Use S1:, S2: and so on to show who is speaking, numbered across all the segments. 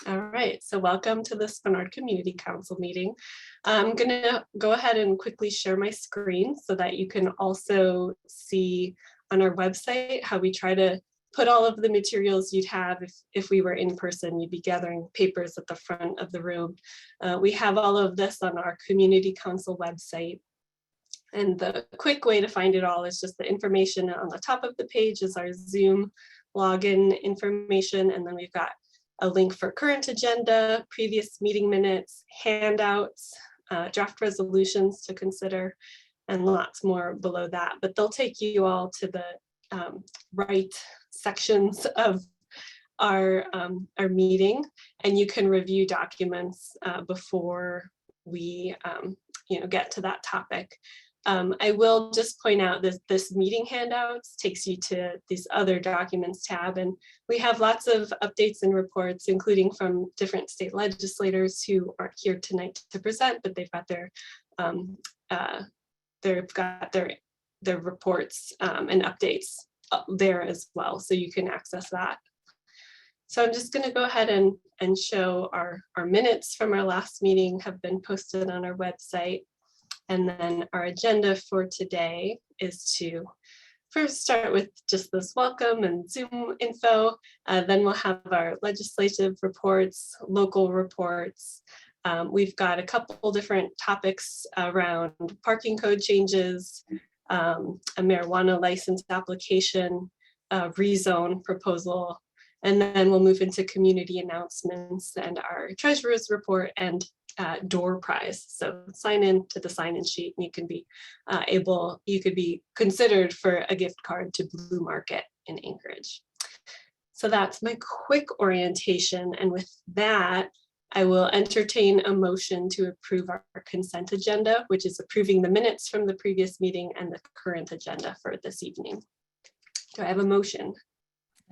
S1: All right, so welcome to the Spenard Community Council meeting. I'm going to go ahead and quickly share my screen so that you can also see on our website how we try to put all of the materials you'd have if we were in person. You'd be gathering papers at the front of the room. We have all of this on our Community Council website. And the quick way to find it all is just the information on the top of the page is our Zoom login information. And then we've got a link for current agenda, previous meeting minutes, handouts, draft resolutions to consider, and lots more below that. But they'll take you all to the right sections of our meeting, and you can review documents before we get to that topic. I will just point out that this meeting handouts takes you to these other documents tab, and we have lots of updates and reports, including from different state legislators who aren't here tonight to present, but they've got their reports and updates there as well, so you can access that. So I'm just going to go ahead and show our minutes from our last meeting have been posted on our website. And then our agenda for today is to first start with just this welcome and Zoom info. Then we'll have our legislative reports, local reports. We've got a couple different topics around parking code changes, a marijuana license application, rezone proposal, and then we'll move into community announcements and our treasurer's report and door prize. So sign in to the sign-in sheet, and you can be you could be considered for a gift card to Blue Market in Anchorage. So that's my quick orientation, and with that, I will entertain a motion to approve our consent agenda, which is approving the minutes from the previous meeting and the current agenda for this evening. Do I have a motion?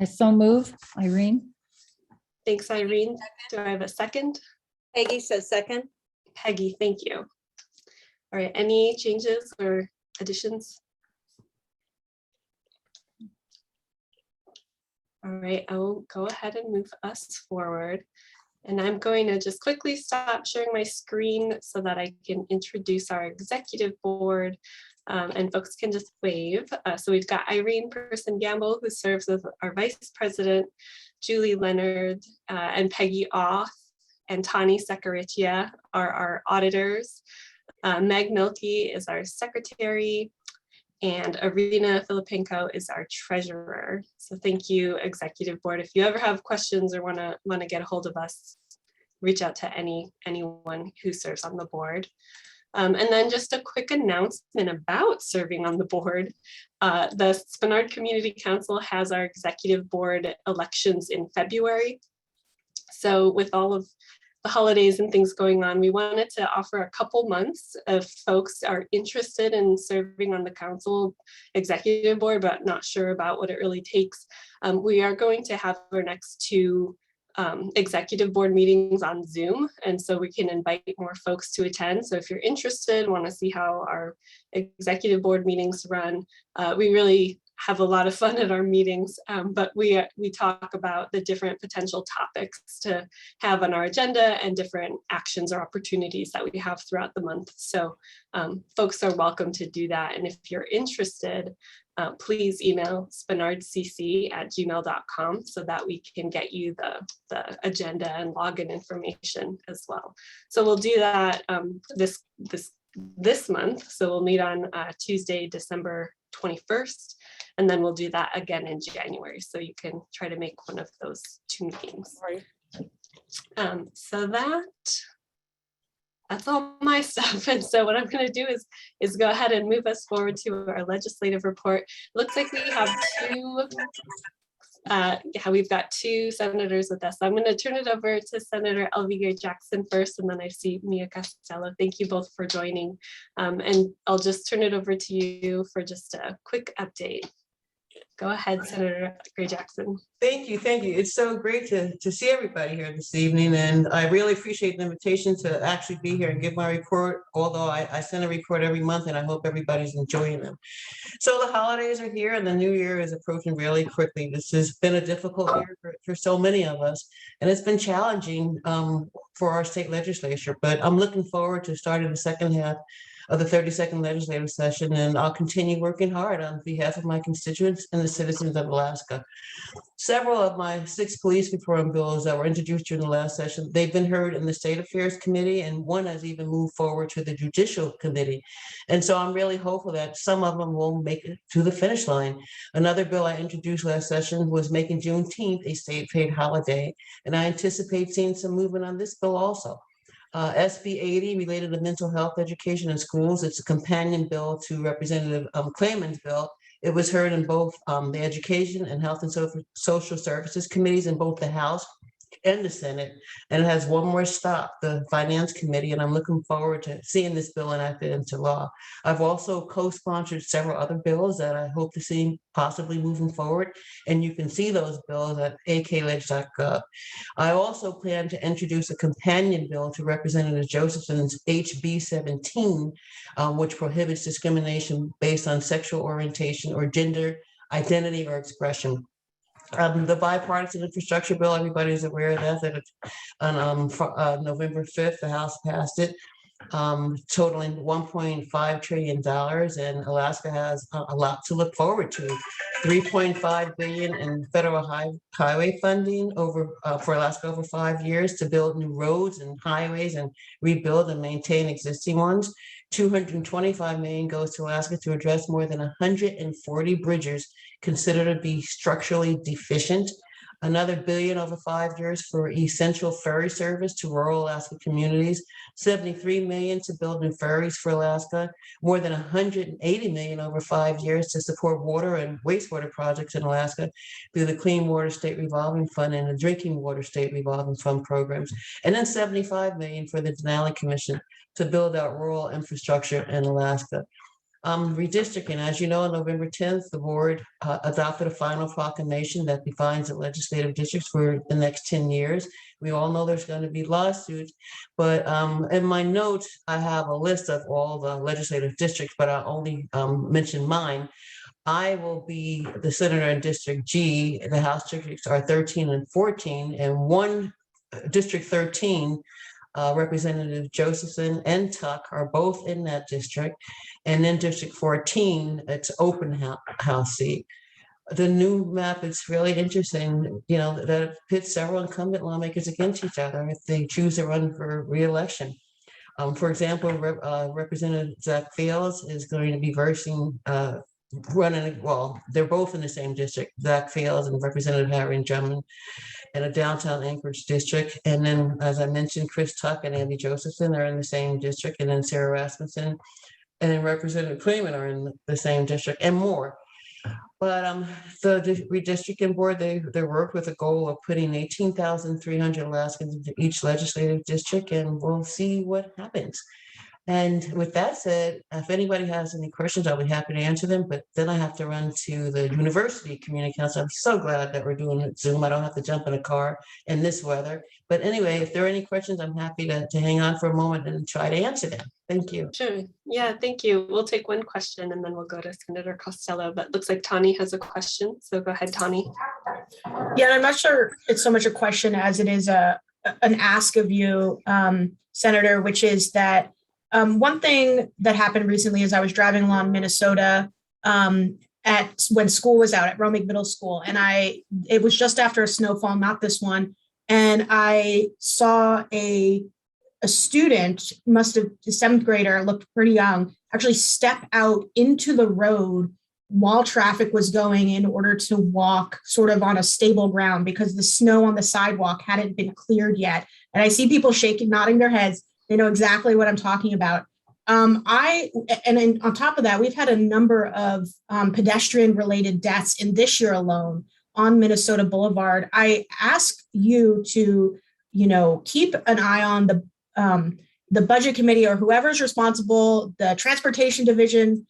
S2: I so move, Irene.
S1: Thanks, Irene. Do I have a second?
S3: Peggy says second.
S1: Peggy, thank you. All right, any changes or additions? All right, I will go ahead and move us forward. And I'm going to just quickly stop sharing my screen so that I can introduce our executive board, and folks can just wave. So we've got Irene Person-Gamble, who serves as our vice president, Julie Leonard, and Peggy Auth, and Tani Sekaritia are our auditors. Meg Milkey is our secretary, and Arena Filipenko is our treasurer. So thank you, executive board. If you ever have questions or want to get a hold of us, reach out to anyone who serves on the board. And then just a quick announcement about serving on the board. The Spenard Community Council has our executive board elections in February. So with all of the holidays and things going on, we wanted to offer a couple months if folks are interested in serving on the council executive board, but not sure about what it really takes. We are going to have our next two executive board meetings on Zoom, and so we can invite more folks to attend. So if you're interested, want to see how our executive board meetings run, we really have a lot of fun at our meetings, but we talk about the different potential topics to have on our agenda and different actions or opportunities that we have throughout the month. So folks are welcome to do that. And if you're interested, please email spenardcc@gmail.com so that we can get you the agenda and login information as well. So we'll do that this month. So we'll meet on Tuesday, December 21st, and then we'll do that again in January. So you can try to make one of those two meetings. So that's all my stuff. And so what I'm going to do is go ahead and move us forward to our legislative report. Looks like we have we've got two senators with us. So I'm going to turn it over to Senator Elvira Jackson first, and then I see Mia Costello. Thank you both for joining. And I'll just turn it over to you for just a quick update. Go ahead, Senator Gray Jackson.
S3: Thank you. Thank you. It's so great to see everybody here this evening. And I really appreciate the invitation to actually be here and give my report, although I send a report every month and I hope everybody's enjoying them. So the holidays are here and the new year is approaching really quickly. This has been a difficult year for so many of us, and it's been challenging for our state legislature, but I'm looking forward to starting the second half of the 32nd legislative session, and I'll continue working hard on behalf of my constituents and the citizens of Alaska. Several of my 6 police reform bills that were introduced during the last session, they've been heard in the State Affairs Committee, and one has even moved forward to the Judicial Committee. And so I'm really hopeful that some of them will make it to the finish line. Another bill I introduced last session was making Juneteenth a state paid holiday, and I anticipate seeing some movement on this bill also. SB 80 related to mental health education in schools. It's a companion bill to Representative Clayman's bill. It was heard in both the Education and Health and Social Services committees in both the House and the Senate, and it has one more stop, the Finance Committee, and I'm looking forward to seeing this bill enacted into law. I've also co-sponsored several other bills that I hope to see possibly moving forward, and you can see those bills at akledge.gov. I also plan to introduce a companion bill to Representative Josephson's HB 17, which prohibits discrimination based on sexual orientation or gender identity or expression. The bipartisan infrastructure bill, everybody's aware of that on November 5th, the House passed it, totaling $1.5 trillion, and Alaska has a lot to look forward to. $3.5 billion in federal highway funding for Alaska over 5 years to build new roads and highways and rebuild and maintain existing ones. $225 million goes to Alaska to address more than 140 bridges considered to be structurally deficient. Another $1 billion over 5 years for essential ferry service to rural Alaska communities. $73 million to build new ferries for Alaska. More than $180 million over 5 years to support water and wastewater projects in Alaska through the Clean Water State Revolving Fund and the Drinking Water State Revolving Fund programs. And then $75 million for the Denali Commission to build out rural infrastructure in Alaska. Redistricting, as you know, on November 10th, the board adopted a final proclamation that defines the legislative districts for the next 10 years. We all know there's going to be lawsuits, but in my notes, I have a list of all the legislative districts, but I'll only mention mine. I will be the senator in District G. The House districts are 13 and 14, and District 13, Representative Josephson and Tuck are both in that district. And then District 14, it's open house seat. The new map is really interesting, you know, that it pits several incumbent lawmakers against each other if they choose to run for re-election. For example, Representative Zach Fields is going to be running, well, they're both in the same district, Zach Fields and Representative Harry Drummond in a downtown Anchorage district. And then, as I mentioned, Chris Tuck and Andy Josephson are in the same district, and then Sarah Rasmussen and then Representative Clayman are in the same district, and more. But the redistricting board, they worked with a goal of putting 18,300 Alaskans into each legislative district, and we'll see what happens. And with that said, if anybody has any questions, I'll be happy to answer them. But then I have to run to the University Community Council. I'm so glad that we're doing Zoom. I don't have to jump in a car in this weather. But anyway, if there are any questions, I'm happy to hang on for a moment and try to answer them. Thank you.
S1: Sure. Yeah, thank you. We'll take one question and then we'll go to Senator Costello. But looks like Tani has a question. So go ahead, Tani.
S4: Yeah, and I'm not sure it's so much a question as it is an ask of you, Senator, which is that one thing that happened recently is I was driving along Minnesota when school was out at Romig Middle School, and it was just after a snowfall, not this one, and I saw a student, must have a 7th grader, looked pretty young, actually step out into the road while traffic was going in order to walk sort of on a stable ground because the snow on the sidewalk hadn't been cleared yet. And I see people shaking, nodding their heads. They know exactly what I'm talking about. On top of that, we've had a number of pedestrian-related deaths in this year alone on Minnesota Boulevard. I ask you to, keep an eye on the budget committee or whoever's responsible, the transportation division,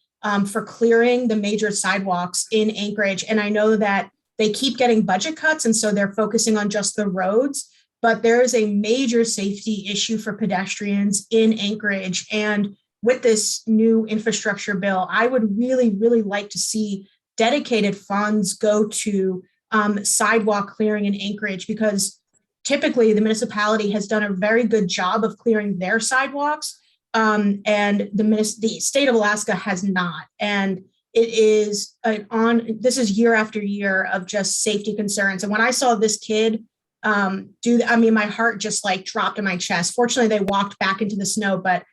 S4: for clearing the major sidewalks in Anchorage. And I know that they keep getting budget cuts, and so they're focusing on just the roads, but there is a major safety issue for pedestrians in Anchorage. And with this new infrastructure bill, I would really, really like to see dedicated funds go to sidewalk clearing in Anchorage, because typically the municipality has done a very good job of clearing their sidewalks, and the state of Alaska has not. And it is this is year after year of just safety concerns. And when I saw this kid do that, I mean, my heart just like dropped in my chest. Fortunately, they walked back into the snow, but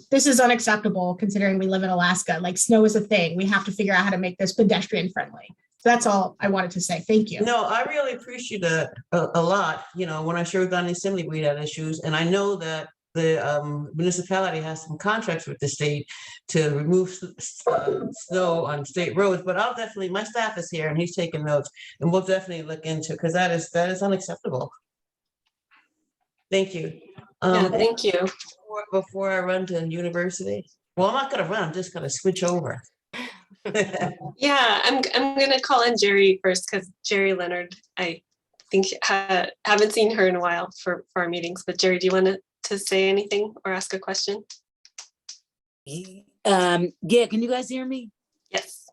S4: this is unacceptable considering we live in Alaska. Like, snow is a thing. We have to figure out how to make this pedestrian friendly. So that's all I wanted to say. Thank you.
S3: No, I really appreciate that a lot. You know, when I served on the assembly, we had issues, and I know that the municipality has some contracts with the state to remove snow on state roads, but I'll definitely, my staff is here and he's taking notes, and we'll definitely look into, because that is unacceptable. Thank you.
S1: Yeah, thank you.
S3: Before I run to university, well, I'm not gonna run, I'm just gonna switch over.
S1: Yeah, I'm gonna call in Jerry first, because Jerry Leonard, I think haven't seen her in a while for our meetings. But Jerry, do you want to say anything or ask a question?
S5: Yeah, can you guys hear me?
S1: Yes.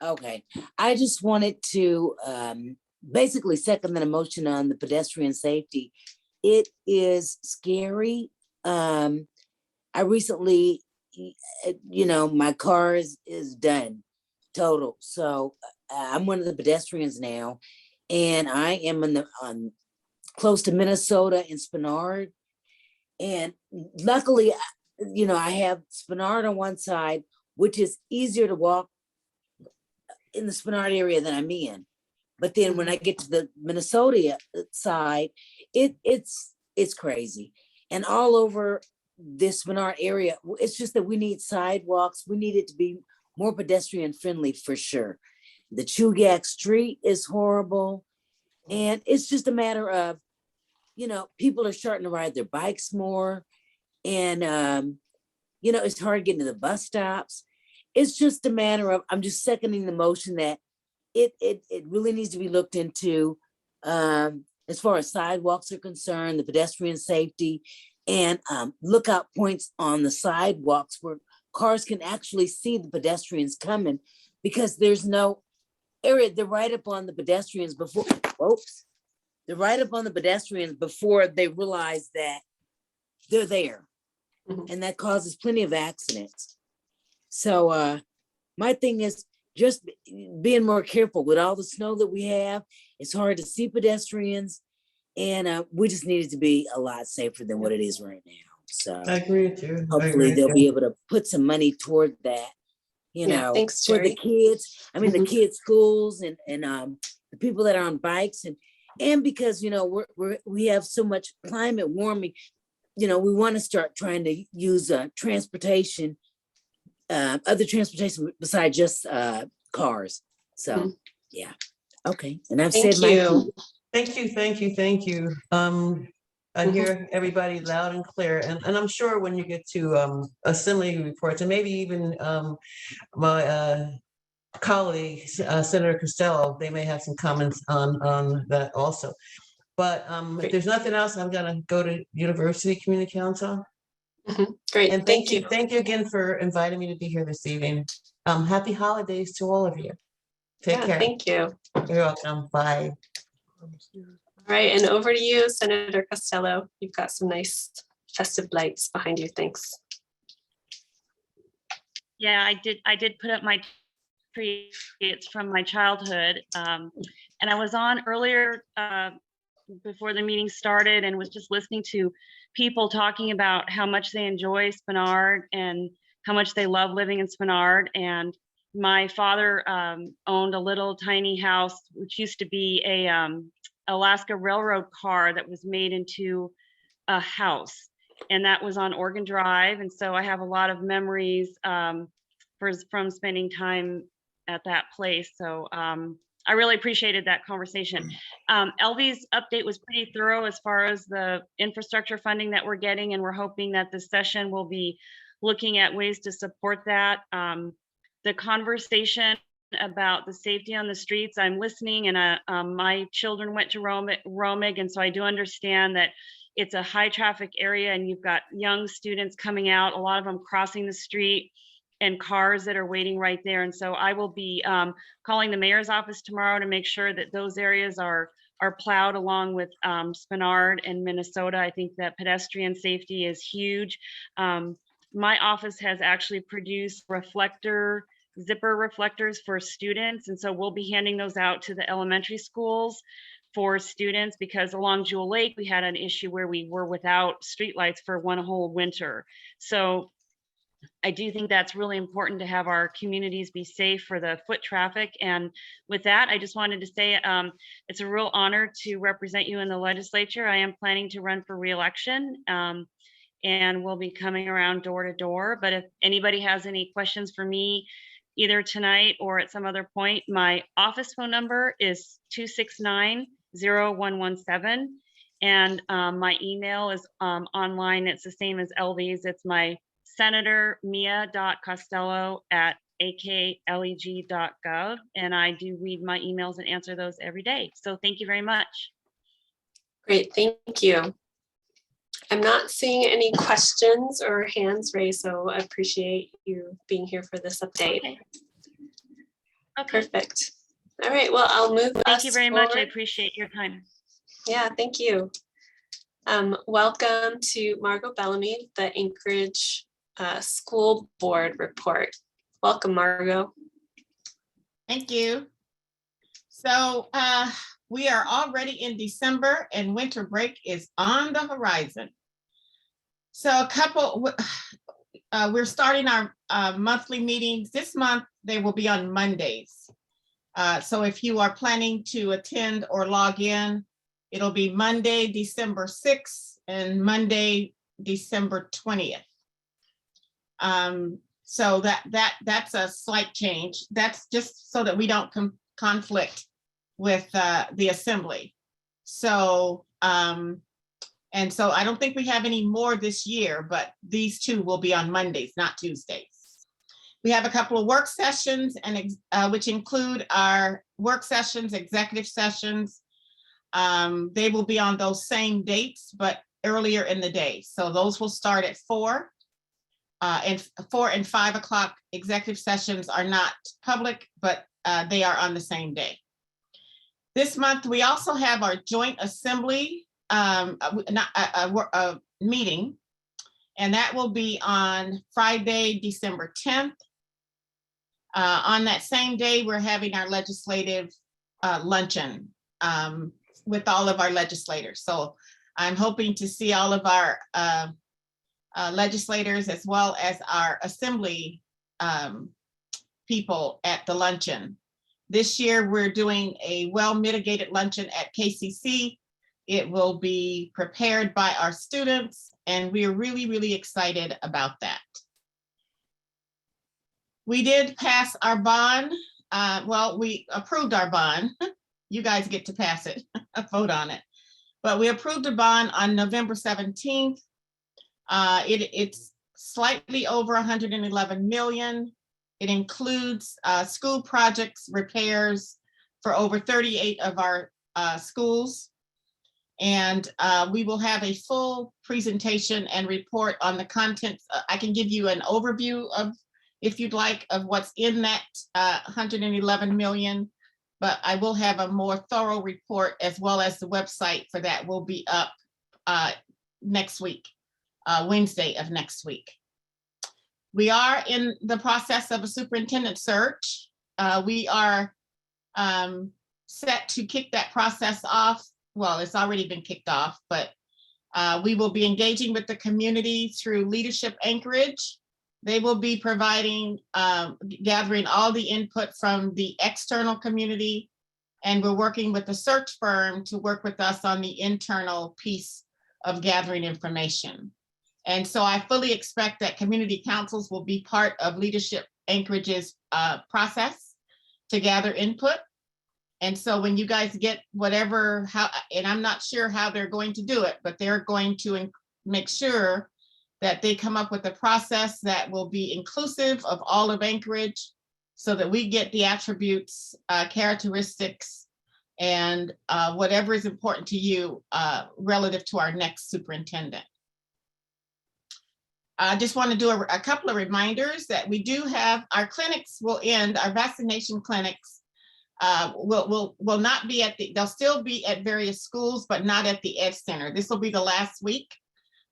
S5: Okay, I just wanted to basically second the motion on the pedestrian safety. It is scary. I recently, my car is done, total. So I'm one of the pedestrians now, and I am on close to Minnesota in Spenard. And luckily, I have Spenard on one side, which is easier to walk in the Spenard area than I'm in. But then when I get to the Minnesota side, it's crazy. And all over this Spenard area, it's just that we need sidewalks. We need it to be more pedestrian friendly for sure. The Chugach Street is horrible. And it's just a matter of, people are starting to ride their bikes more. And, it's hard getting to the bus stops. It's just a matter of, I'm just seconding the motion that it really needs to be looked into as far as sidewalks are concerned, the pedestrian safety, and lookout points on the sidewalks where cars can actually see the pedestrians coming, because there's no area. They're right up on the pedestrians before, they're right up on the pedestrians before they realize that they're there.
S1: Mhm.
S5: And that causes plenty of accidents. So my thing is just being more careful with all the snow that we have. It's hard to see pedestrians, and we just need it to be a lot safer than what it is right now. So
S3: I agree with you.
S5: hopefully they'll be able to put some money toward that,
S1: Yeah, thanks,
S5: for the
S1: Jerry.
S5: kids. I mean, the
S1: Mhm.
S5: kids' schools and the people that are on bikes, and because we have so much climate warming, we want to start trying to use transportation, other transportation besides just cars. So
S1: Mhm.
S5: yeah, okay. And I've
S1: Thank
S5: said my
S1: you.
S5: piece.
S3: Thank you. I hear everybody loud and clear, and I'm sure when you get to assembly reports, and maybe even my colleague, Senator Costello, they may have some comments on that also. But if there's nothing else, I'm gonna go to University Community Council.
S1: Mhm. Great,
S3: And
S1: thank you.
S3: Thank you again for inviting me to be here this evening. Happy holidays to all of you. Take
S1: Yeah,
S3: care.
S1: thank you.
S3: You're welcome. Bye.
S1: All right, and over to you, Senator Costello. You've got some nice festive lights behind you. Thanks.
S6: Yeah, I did put up my tree. It's from my childhood. And I was on earlier before the meeting started and was just listening to people talking about how much they enjoy Spenard and how much they love living in Spenard. And my father owned a little tiny house, which used to be a Alaska Railroad car that was made into a house. And that was on Oregon Drive. And so I have a lot of memories from spending time at that place. So I really appreciated that conversation. LV's update was pretty thorough as far as the infrastructure funding that we're getting, and we're hoping that this session will be looking at ways to support that. The conversation about the safety on the streets, I'm listening, and my children went to Romig, and so I do understand that it's a high traffic area and you've got young students coming out, a lot of them crossing the street, and cars that are waiting right there. And so I will be calling the mayor's office tomorrow to make sure that those areas are plowed along with Spenard and Minnesota. I think that pedestrian safety is huge. My office has actually produced zipper reflectors for students. And so we'll be handing those out to the elementary schools for students, because along Jewel Lake, we had an issue where we were without streetlights for one whole winter. So I do think that's really important to have our communities be safe for the foot traffic. And with that, I just wanted to say it's a real honor to represent you in the legislature. I am planning to run for re-election, and we'll be coming around door to door. But if anybody has any questions for me, either tonight or at some other point, my office phone number is 269-0117. And my email is online. It's the same as LV's. It's my senator.mia.costello@akleg.gov. And I do read my emails and answer those every day. So thank you very much.
S1: Great, thank you. I'm not seeing any questions or hands raised, so I appreciate you being here for this update.
S6: Okay.
S1: Perfect. All right, well, I'll move
S6: Thank you very much. I
S1: forward.
S6: appreciate your time.
S1: Yeah, thank you. Welcome to Margot Bellamy, the Anchorage School Board report. Welcome, Margot.
S7: Thank you. So we are already in December and winter break is on the horizon. So we're starting our monthly meetings this month. They will be on Mondays. So if you are planning to attend or log in, it'll be Monday, December 6th and Monday, December 20th. So that's a slight change. That's just so that we don't conflict with the assembly. So, and so I don't think we have any more this year, but these two will be on Mondays, not Tuesdays. We have a couple of work sessions, and which include our work sessions, executive sessions. They will be on those same dates, but earlier in the day. So those will start at 4. And 4 and 5 o'clock executive sessions are not public, but they are on the same day. This month, we also have our joint assembly meeting, and that will be on Friday, December 10th. On that same day, we're having our legislative luncheon with all of our legislators. So I'm hoping to see all of our legislators as well as our assembly people at the luncheon. This year, we're doing a well-mitigated luncheon at KCC. It will be prepared by our students, and we are really, really excited about that. We did pass our bond. Well, we approved our bond. You guys get to pass it, vote on it. But we approved a bond on November 17th. It's slightly over 111 million. It includes school projects, repairs for over 38 of our schools. And we will have a full presentation and report on the contents. I can give you an overview of, if you'd like, of what's in that 111 million, but I will have a more thorough report, as well as the website for that will be up next week. Wednesday of next week. We are in the process of a superintendent search. We are set to kick that process off. Well, it's already been kicked off, but we will be engaging with the community through Leadership Anchorage. They will be providing, gathering all the input from the external community, and we're working with the search firm to work with us on the internal piece of gathering information. And so I fully expect that community councils will be part of Leadership Anchorage's process to gather input. And so when you guys get whatever, and I'm not sure how they're going to do it, but they're going to make sure that they come up with a process that will be inclusive of all of Anchorage so that we get the attributes, characteristics, and whatever is important to you relative to our next superintendent. I just want to do a couple of reminders that we do have, our clinics will end, our vaccination clinics will not be at they'll still be at various schools, but not at the Ed Center. This will be the last week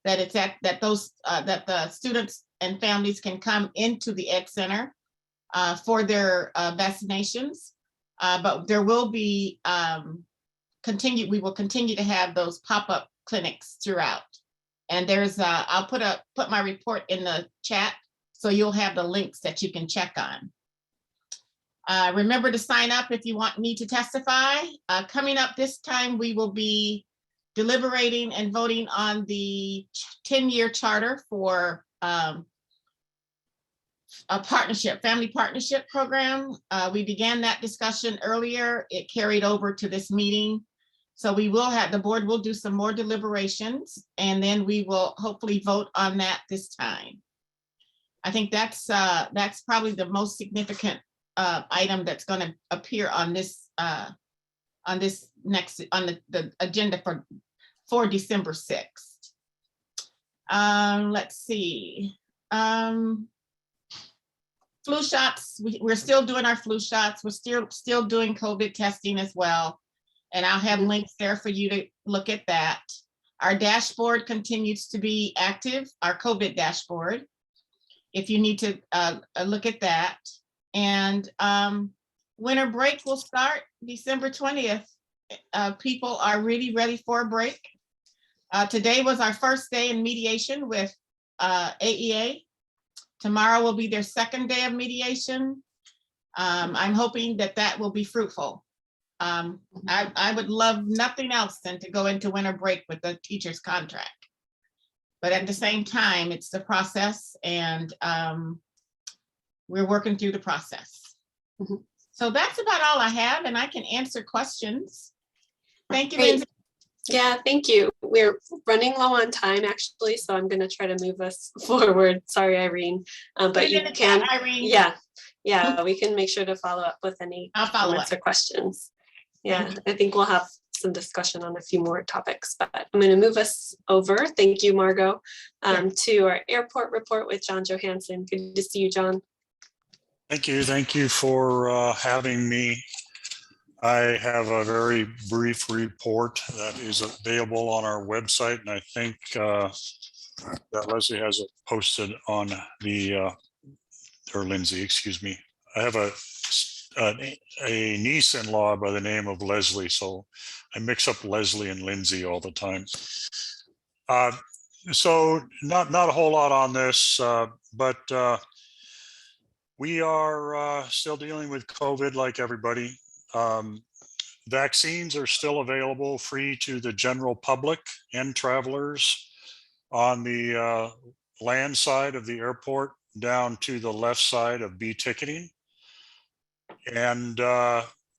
S7: that it's at, that the students and families can come into the Ed Center for their vaccinations. But there will be we will continue to have those pop-up clinics throughout. And there's I'll put my report in the chat so you'll have the links that you can check on. Remember to sign up if you want me to testify. Coming up this time, we will be deliberating and voting on the 10-year charter for a family partnership program. We began that discussion earlier. It carried over to this meeting. So we will have, the board will do some more deliberations, and then we will hopefully vote on that this time. I think that's probably the most significant item that's going to appear on this next on the agenda for December 6th. Let's see. Flu shots. We're still doing our flu shots. We're still doing COVID testing as well. And I'll have links there for you to look at that. Our dashboard continues to be active, our COVID dashboard, if you need to look at that. And winter break will start December 20th. People are really ready for a break. Today was our first day in mediation with AEA. Tomorrow will be their second day of mediation. I'm hoping that will be fruitful. I would love nothing else than to go into winter break with the teacher's contract. But at the same time, it's the process, and we're working through the process.
S1: Mm-hmm.
S7: So that's about all I have, and I can answer questions. Thank you,
S1: Great.
S7: Lindsay.
S1: Yeah, thank you. We're running low on time, actually, so I'm going to try to move us forward. Sorry, Irene, but you can,
S7: Irene.
S1: yeah, we can make sure to follow up with any comments or questions. Yeah, I think we'll have some discussion on a few more topics, but I'm going to move us over. Thank you, Margot, to our airport report with John Johansen. Good to see you, John.
S8: Thank you. Thank you for having me. I have a very brief report that is available on our website, and I think that Leslie has it posted on the, or Lindsay, excuse me. I have a niece-in-law by the name of Leslie, so I mix up Leslie and Lindsay all the time. So not a whole lot on this, but we are still dealing with COVID like everybody. Vaccines are still available free to the general public and travelers on the land side of the airport down to the left side of B ticketing. And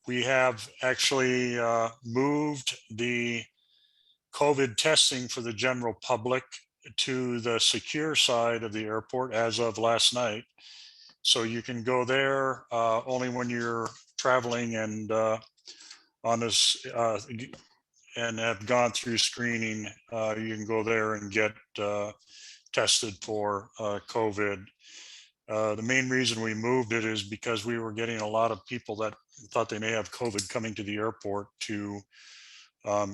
S8: we have actually moved the COVID testing for the general public to the secure side of the airport as of last night. So you can go there only when you're traveling and on this and have gone through screening. You can go there and get tested for COVID. The main reason we moved it is because we were getting a lot of people that thought they may have COVID coming to the airport to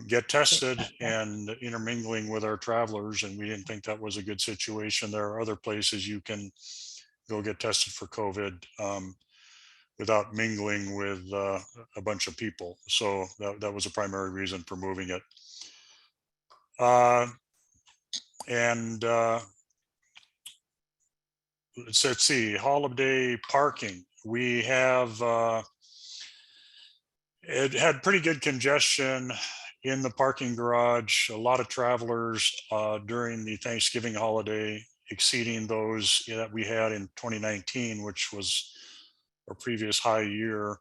S8: get tested and intermingling with our travelers, and we didn't think that was a good situation. There are other places you can go get tested for COVID without mingling with a bunch of people. So that was a primary reason for moving it. Let's see, holiday parking. We have, it had pretty good congestion in the parking garage. A lot of travelers during the Thanksgiving holiday, exceeding those that we had in 2019, which was our previous high year.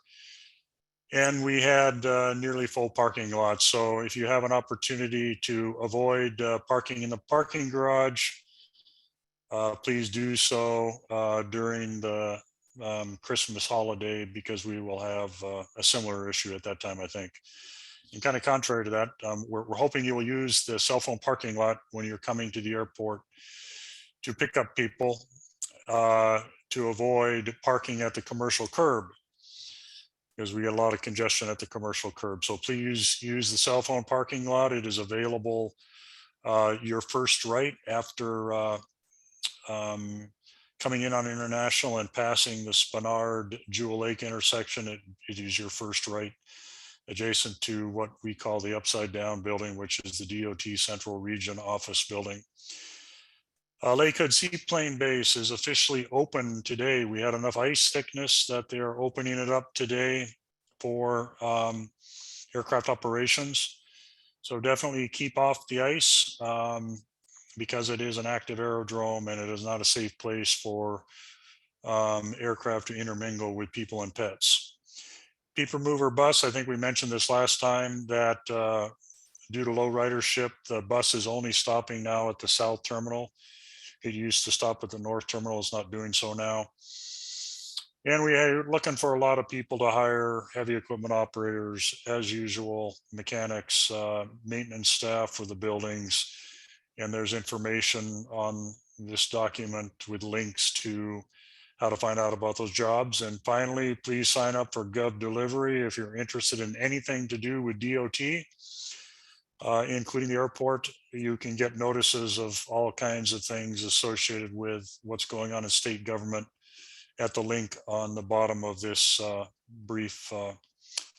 S8: And we had nearly full parking lots. So if you have an opportunity to avoid parking in the parking garage, please do so during the Christmas holiday, because we will have a similar issue at that time, I think. And kind of contrary to that, we're hoping you will use the cell phone parking lot when you're coming to the airport to pick up people, to avoid parking at the commercial curb, because we get a lot of congestion at the commercial curb. So please use the cell phone parking lot. It is available your first right after coming in on International and passing the Spenard Jewel Lake intersection. It is your first right, adjacent to what we call the Upside Down building, which is the DOT Central Region Office building. Lake Hood Seaplane Base is officially open today. We had enough ice thickness that they are opening it up today for aircraft operations. So definitely keep off the ice because it is an active aerodrome and it is not a safe place for aircraft to intermingle with people and pets. People Mover bus, I think we mentioned this last time, that due to low ridership, the bus is only stopping now at the south terminal. It used to stop at the north terminal. It's not doing so now. And we are looking for a lot of people to hire heavy equipment operators, as usual, mechanics, maintenance staff for the buildings. And there's information on this document with links to how to find out about those jobs. And finally, please sign up for Gov Delivery if you're interested in anything to do with DOT. Including the airport. You can get notices of all kinds of things associated with what's going on in state government at the link on the bottom of this brief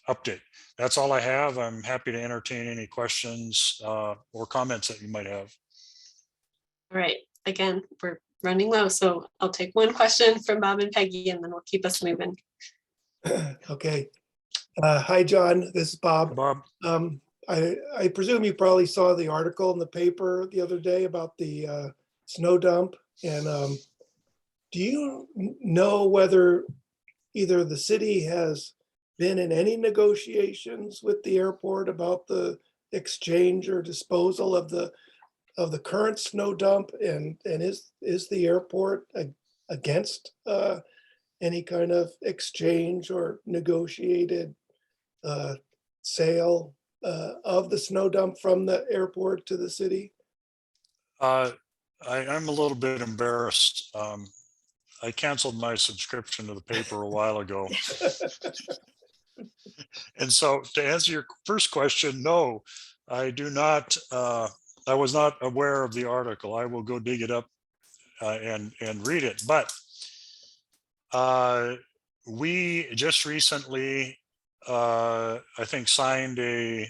S8: update. That's all I have. I'm happy to entertain any questions or comments that you might have.
S1: All right, again, we're running low, so I'll take one question from Bob and Peggy and then we'll keep us moving.
S9: Okay. Hi, John. This is Bob.
S8: Bob.
S9: I presume you probably saw the article in the paper the other day about the snow dump. And do you know whether either the city has been in any negotiations with the airport about the exchange or disposal of the current snow dump? And is the airport against any kind of exchange or negotiated sale of the snow dump from the airport to the city?
S8: I'm a little bit embarrassed. I canceled my subscription to the paper a while ago. And so to answer your first question, no, I do not. I was not aware of the article. I will go dig it up and read it. But we just recently I think signed a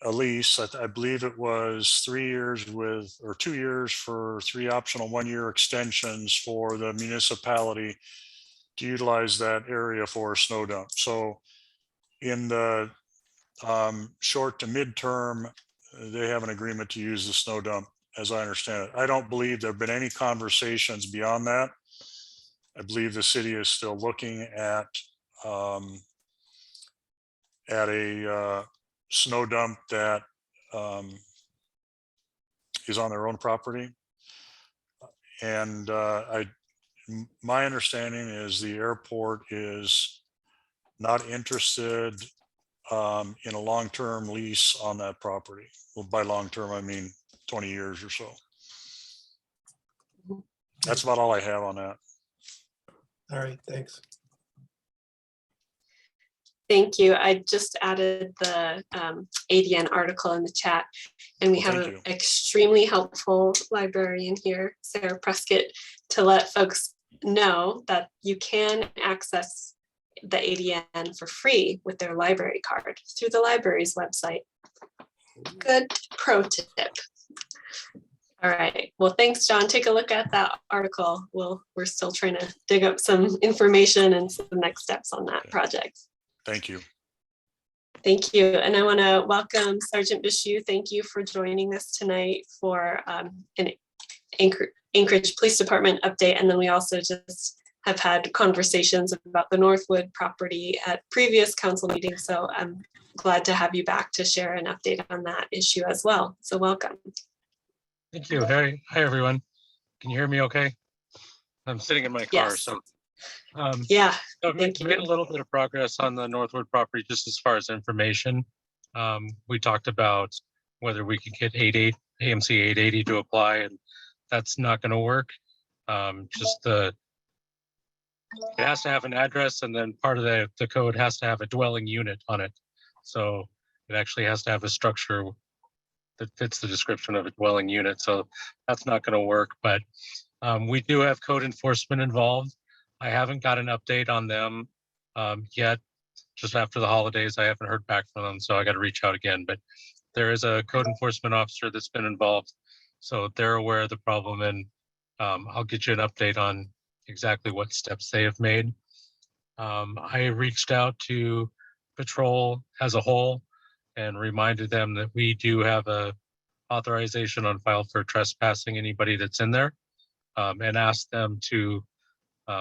S8: lease. I believe it was 3 years with, or 2 years for 3 optional 1-year extensions for the municipality to utilize that area for a snow dump. So in the short to midterm, they have an agreement to use the snow dump, as I understand it. I don't believe there have been any conversations beyond that. I believe the city is still looking at a snow dump that is on their own property. And my understanding is the airport is not interested in a long-term lease on that property. Well, by long-term, I mean 20 years or so. That's about all I have on that.
S9: All right, thanks.
S1: Thank you. I just added the ADN article in the chat, and we have an extremely helpful librarian here, Sarah Prescott, to let folks know that you can access the ADN for free with their library card through the library's website. Good pro tip. All right. Well, thanks, John. Take a look at that article. We're still trying to dig up some information and some next steps on that project.
S8: Thank you.
S1: Thank you. And I want to welcome Sergeant Bishu. Thank you for joining us tonight for an Anchorage Police Department update. And then we also just have had conversations about the Northwood property at previous council meetings. So I'm glad to have you back to share an update on that issue as well. So welcome.
S10: Thank you. Hi everyone. Can you hear me okay? I'm sitting in my car,
S1: Yes.
S10: so.
S1: Yeah,
S10: So I've
S1: thank
S10: made a
S1: you.
S10: little bit of progress on the Northwood property, just as far as information. We talked about whether we could get AMC 880 to apply, and that's not going to work. It has to have an address, and then part of the code has to have a dwelling unit on it. So it actually has to have a structure that fits the description of a dwelling unit. So that's not going to work, but we do have code enforcement involved. I haven't got an update on them yet. Just after the holidays, I haven't heard back from them, so I got to reach out again. But there is a code enforcement officer that's been involved, so they're aware of the problem, and I'll get you an update on exactly what steps they have made. I reached out to Patrol as a whole and reminded them that we do have a authorization on file for trespassing anybody that's in there, and asked them to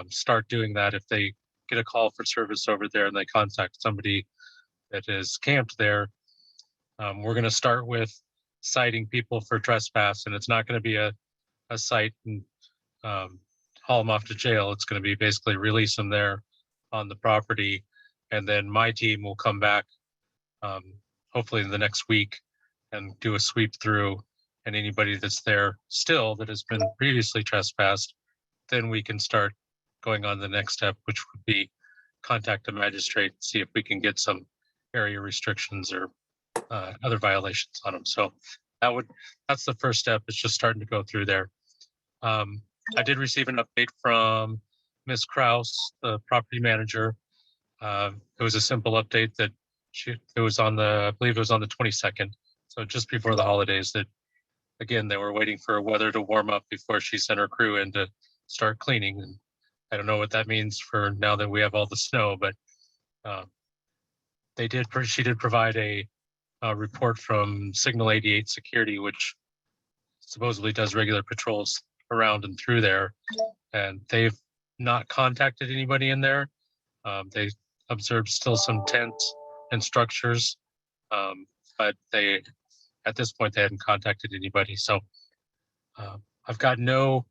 S10: start doing that if they get a call for service over there and they contact somebody that is camped there. We're going to start with citing people for trespass, and it's not going to be a cite and haul them off to jail. It's going to be basically release them there on the property, and then my team will come back hopefully in the next week and do a sweep through, and anybody that's there still that has been previously trespassed, then we can start going on the next step, which would be contact a magistrate, see if we can get some area restrictions or other violations on them. So that's the first step. It's just starting to go through there. I did receive an update from Ms. Kraus, the property manager. It was a simple update that it was on I believe it was on the 22nd. So just before the holidays, that again, they were waiting for weather to warm up before she sent her crew in to start cleaning. And I don't know what that means for now that we have all the snow, but she did provide a report from Signal 88 Security, which supposedly does regular patrols around and through there. And they've not contacted anybody in there. They observed still some tents and structures, but at this point, they hadn't contacted anybody. So I've got no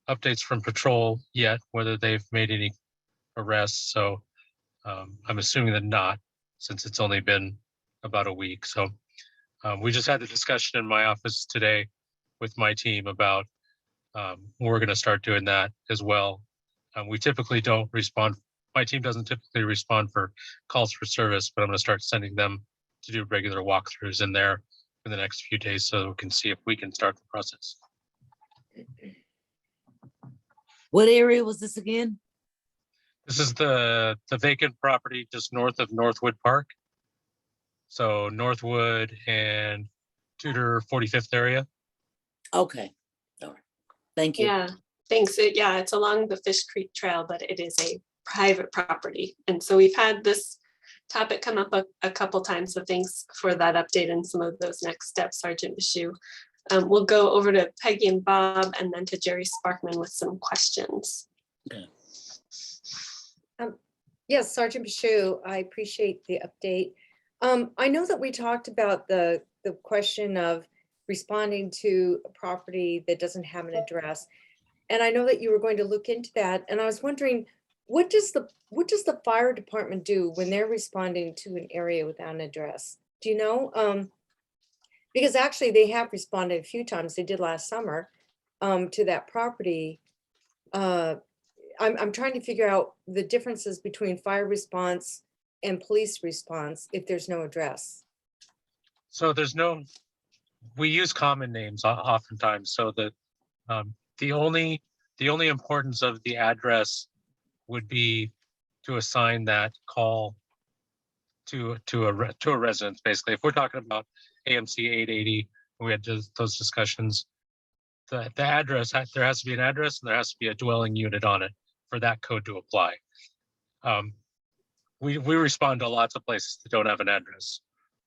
S10: updates from patrol yet, whether they've made any arrests. So I'm assuming that not, since it's only been about a week. So we just had a discussion in my office today with my team about we're going to start doing that as well. We typically don't respond. My team doesn't typically respond for calls for service, but I'm going to start sending them to do regular walkthroughs in there in the next few days so we can see if we can start the process.
S5: What area was this again?
S10: This is the vacant property just north of Northwood Park. So Northwood and Tudor 45th area.
S5: Okay. All right. Thank you.
S1: Yeah, thanks. It's along the Fish Creek Trail, but it is a private property. And so we've had this topic come up a couple times. So thanks for that update and some of those next steps, Sergeant Bishu. We'll go over to Peggy and Bob and then to Jerry Sparkman with some questions.
S5: Okay.
S11: Yes, Sergeant Bishu, I appreciate the update. I know that we talked about the question of responding to a property that doesn't have an address. And I know that you were going to look into that. And I was wondering, what does the fire department do when they're responding to an area without an address? Do you know? Because actually they have responded a few times. They did last summer to that property. I'm trying to figure out the differences between fire response and police response if there's no address.
S10: So we use common names oftentimes. So the only importance of the address would be to assign that call to a residence. Basically, if we're talking about AMC 880, we had those discussions. The address, there has to be an address and there has to be a dwelling unit on it for that code to apply. We respond to lots of places that don't have an address.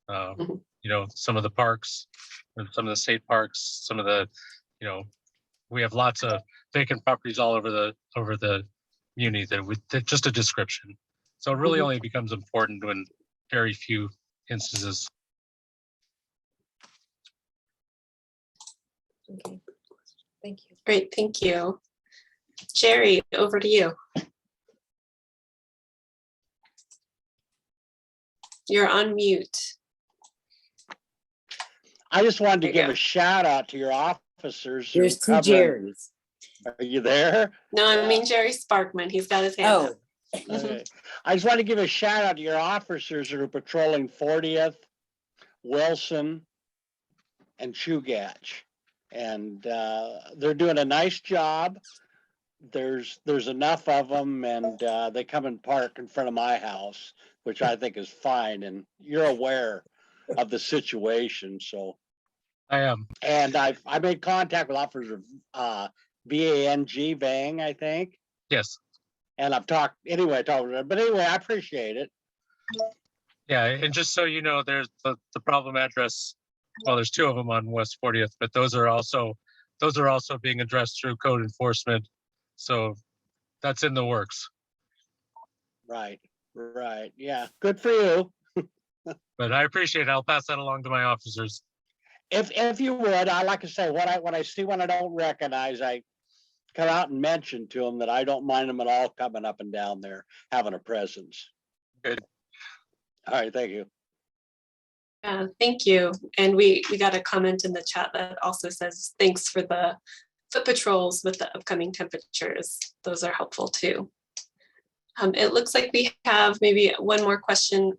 S10: You know, some of the parks, some of the state parks, some of the, you know, we have lots of vacant properties all over the community that just a description. So it really only becomes important when very few instances.
S11: Okay, Thank you.
S1: Great, thank you. Jerry, over to you. You're on mute.
S12: I just wanted to
S1: There you
S12: give
S1: go.
S12: a shout out to your officers. who
S5: There's two
S12: covering-
S5: Jerrys.
S12: Are you there?
S1: No, I mean Jerry Sparkman. He's got his hand up.
S5: Oh,
S12: Okay. I just want to give a shout out to your officers who are patrolling 40th, Wilson, and Chugach. And they're doing a nice job. There's enough of them, and they come and park in front of my house, which I think is fine. And you're aware of the situation, so.
S10: I am.
S12: And I made contact with Officer Vang, I think.
S10: Yes.
S12: And I've talked, anyway, I talked with her, but anyway, I appreciate it.
S10: Yeah, and just so you know, there's the problem address. Well, there's two of them on West 40th, but those are also being addressed through code enforcement. So that's in the works.
S12: Right, yeah, good for you.
S10: But I appreciate it. I'll pass that along to my officers.
S12: If you would, I like to say, when I see one I don't recognize, I come out and mention to them that I don't mind them at all coming up and down there, having a presence.
S10: Good.
S12: All right, thank you.
S1: Thank you. And we got a comment in the chat that also says, thanks for the foot patrols with the upcoming temperatures. Those are helpful too. It looks like we have maybe one more question.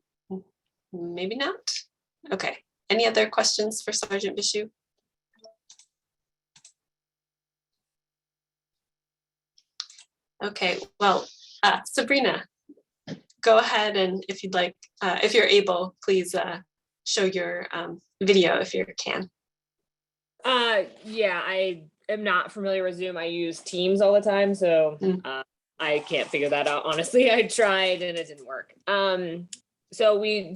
S1: Maybe not. Okay. Any other questions for Sergeant Bishu? Okay, well, Sabrina, go ahead, and if you'd like, if you're able, please show your video if you can.
S13: Yeah, I am not familiar with Zoom. I use Teams all the time, so I can't figure that out. Honestly, I tried and it didn't work. So I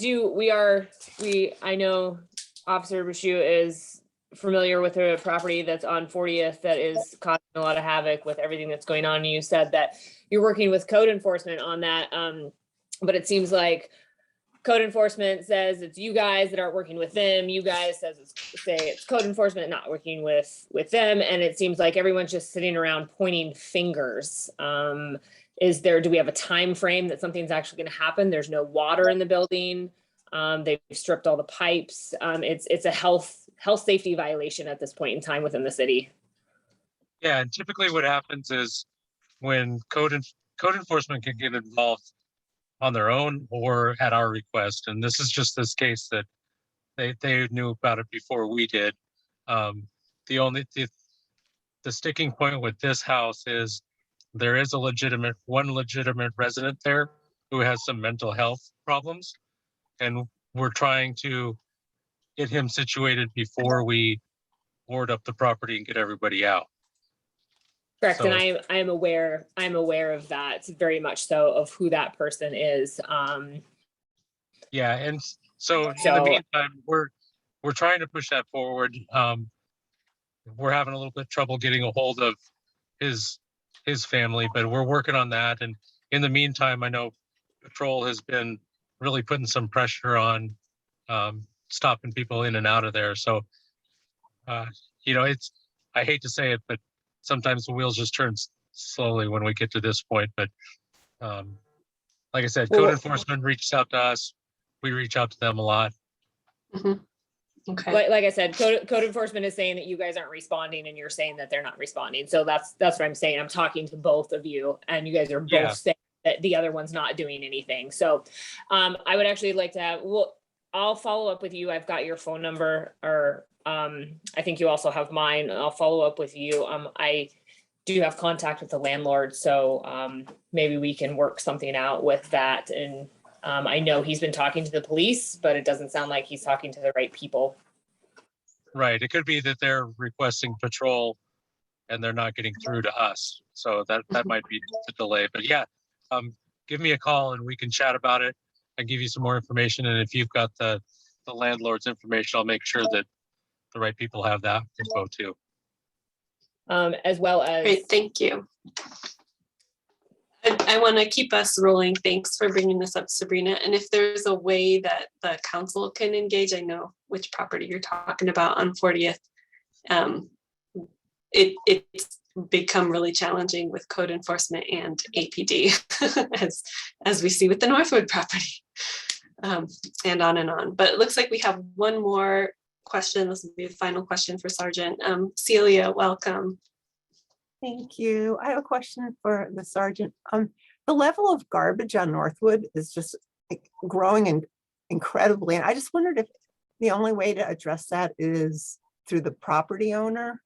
S13: know Officer Bishu is familiar with a property that's on 40th that is causing a lot of havoc with everything that's going on. You said that you're working with code enforcement on that, but it seems like code enforcement says it's you guys that aren't working with them. You guys say it's code enforcement not working with them, and it seems like everyone's just sitting around pointing fingers. Do we have a time frame that something's actually going to happen? There's no water in the building. They've stripped all the pipes. It's a health safety violation at this point in time within the city.
S10: Yeah, and typically what happens is when code enforcement can get involved on their own or at our request, and this is just this case that they knew about it before we did. The sticking point with this house is there is one legitimate resident there who has some mental health problems, and we're trying to get him situated before we board up the property and get everybody out.
S13: Correct,
S10: So-
S13: and I'm aware of that, very much so, of who that person is.
S10: Yeah, and so in the meantime, we're trying to push that forward. We're having a little bit of trouble getting a hold of his family, but we're working on that. And in the meantime, I know Patrol has been really putting some pressure on stopping people in and out of there. So, I hate to say it, but sometimes the wheels just turn slowly when we get to this point. But like I said, code enforcement reaches out to us. We reach out to them a lot.
S1: Okay.
S13: Like I said, code enforcement is saying that you guys aren't responding, and you're saying that they're not responding. So that's what I'm saying. I'm talking to both of you, and you guys are both saying that the other one's not doing anything. So I would actually like to I'll follow up with you. I've got your phone number, or I think you also have mine. I'll follow up with you. I do have contact with the landlord, so maybe we can work something out with that. And I know he's been talking to the police, but it doesn't sound like he's talking to the right people.
S10: Right. It could be that they're requesting patrol and they're not getting through to us. So that might be the delay. But yeah, give me a call and we can chat about it and give you some more information. And if you've got the landlord's information, I'll make sure that the right people have that info too.
S13: As well as.
S1: Great, thank you. I want to keep us rolling. Thanks for bringing this up, Sabrina. And if there's a way that the council can engage, I know which property you're talking about on 40th. it's become really challenging with code enforcement and APD, as we see with the Northwood property, and on and on. But it looks like we have one more question. This will be the final question for Sergeant. Celia, welcome.
S14: Thank you. I have a question for the sergeant. The level of garbage on Northwood is just growing incredibly. And I just wondered if the only way to address that is through the property owner.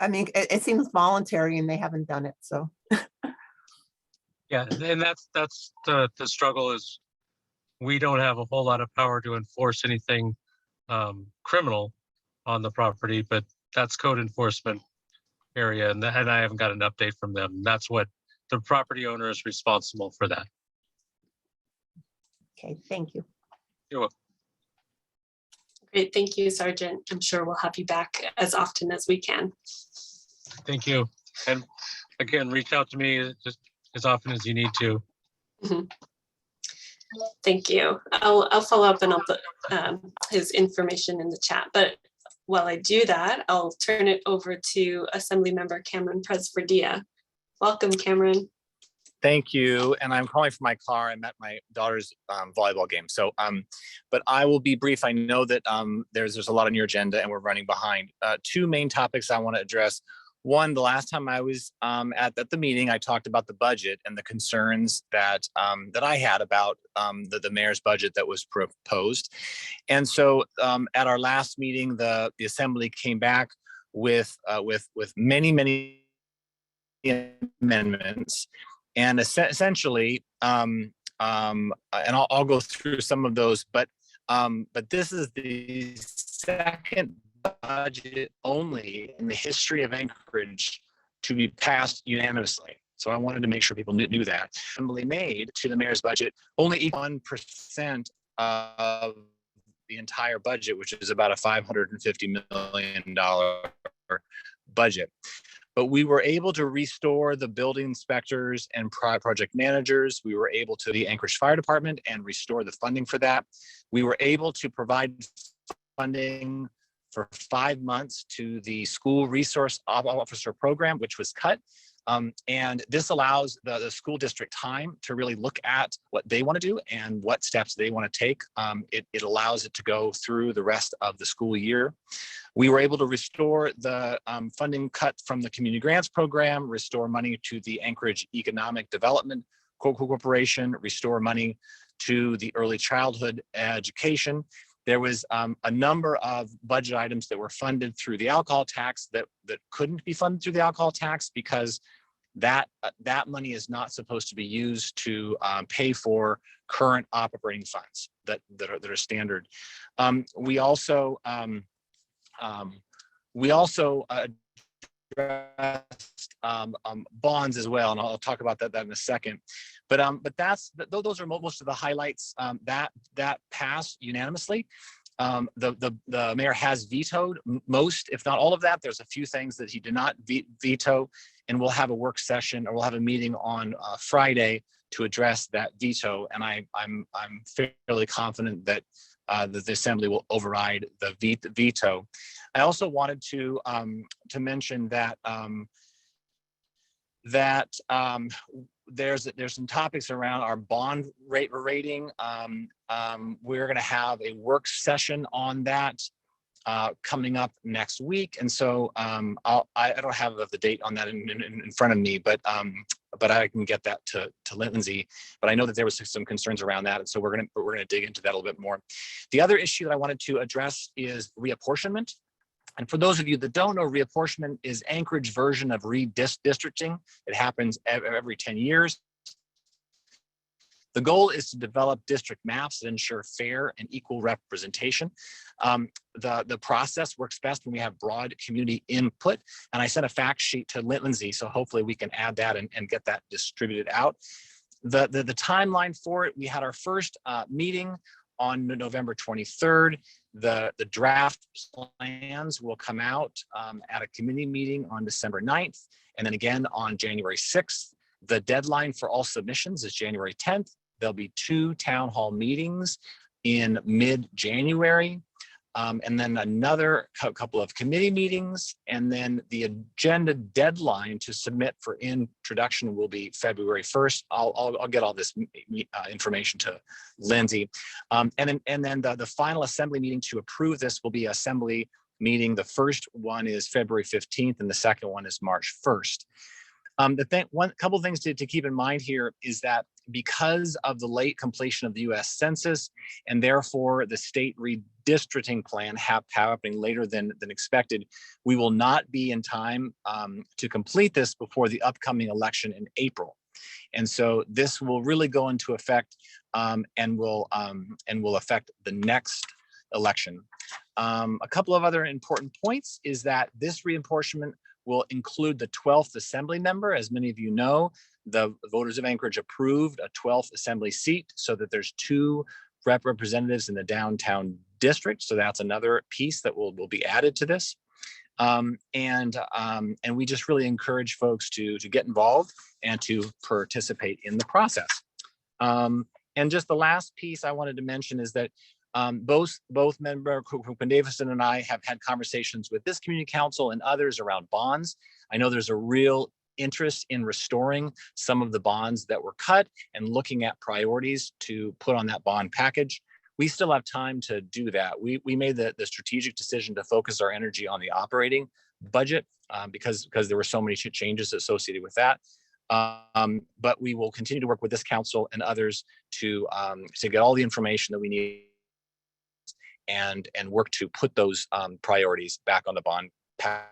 S14: It seems voluntary and they haven't done it, so.
S10: Yeah, and that's the struggle is we don't have a whole lot of power to enforce anything criminal on the property, but that's code enforcement area, and I haven't got an update from them. That's what the property owner is responsible for that.
S14: Okay, thank you.
S10: You're welcome.
S1: Great, thank you, Sergeant. I'm sure we'll have you back as often as we can.
S10: Thank you. And again, reach out to me just as often as you need to.
S1: Thank you. I'll follow up and I'll put his information in the chat. But while I do that, I'll turn it over to Assemblymember Cameron Presfordia. Welcome, Cameron.
S15: Thank you. And I'm calling from my car. I'm at my daughter's volleyball game. So, but I will be brief. I know that there's a lot on your agenda and we're running behind. Two main topics I want to address. One, the last time I was at the meeting, I talked about the budget and the concerns that I had about the mayor's budget that was proposed. And so at our last meeting, the assembly came back with many amendments. And essentially, and I'll go through some of those, but this is the second budget only in the history of Anchorage to be passed unanimously. So I wanted to make sure people knew that. Assembly made to the mayor's budget only 1% of the entire budget, which is about a $550 million budget. But we were able to restore the building inspectors and project managers. We were able to the Anchorage Fire Department and restore the funding for that. We were able to provide funding for 5 months to the school resource officer program, which was cut. And this allows the school district time to really look at what they want to do and what steps they want to take. It allows it to go through the rest of the school year. We were able to restore the funding cut from the community grants program, restore money to the Anchorage Economic Development Corporation, restore money to the early childhood education. There was a number of budget items that were funded through the alcohol tax that couldn't be funded through the alcohol tax because that money is not supposed to be used to pay for current operating funds that are standard. We also addressed bonds as well, and I'll talk about that in a second. But those are most of the highlights that passed unanimously. The mayor has vetoed most, if not all of that. There's a few things that he did not veto, and we'll have a work session or we'll have a meeting on Friday to address that veto. And I'm fairly confident that the assembly will override the veto. I also wanted to mention that there's some topics around our bond rating. We're going to have a work session on that coming up next week, and so I don't have the date on that in front of me, but I can get that to Lindsay. But I know that there was some concerns around that, and so we're gonna dig into that a little bit more. The other issue that I wanted to address is reapportionment. And for those of you that don't know, reapportionment is Anchorage version of redistricting. It happens every 10 years. The goal is to develop district maps that ensure fair and equal representation. The process works best when we have broad community input. And I sent a fact sheet to Lindsay, so hopefully we can add that and get that distributed out. The timeline for it, we had our first meeting on November 23rd. The draft plans will come out at a committee meeting on December 9th, and then again on January 6th. The deadline for all submissions is January 10th. There'll be 2 town hall meetings in mid-January. and then another couple of committee meetings, and then the agenda deadline to submit for introduction will be February 1st. I'll get all this information to Lindsay. And then the final assembly meeting to approve this will be assembly meeting. The first one is February 15th and the second one is March 1st. Couple things to keep in mind here is that because of the late completion of the US Census and therefore the state redistricting plan happening later than expected, we will not be in time to complete this before the upcoming election in April. And so this will really go into effect and will affect the next election. A couple of other important points is that this reapportionment will include the 12th assembly member. As many of you know, the voters of Anchorage approved a 12th assembly seat so that there's 2 representatives in the downtown district. So that's another piece that will be added to this. And we just really encourage folks to get involved and to participate in the process. And just the last piece I wanted to mention is that both member Davison and I have had conversations with this community council and others around bonds. I know there's a real interest in restoring some of the bonds that were cut and looking at priorities to put on that bond package. We still have time to do that. We made the strategic decision to focus our energy on the operating budget because there were so many changes associated with that. But we will continue to work with this council and others to get all the information that we need and work to put those priorities back on the bond package.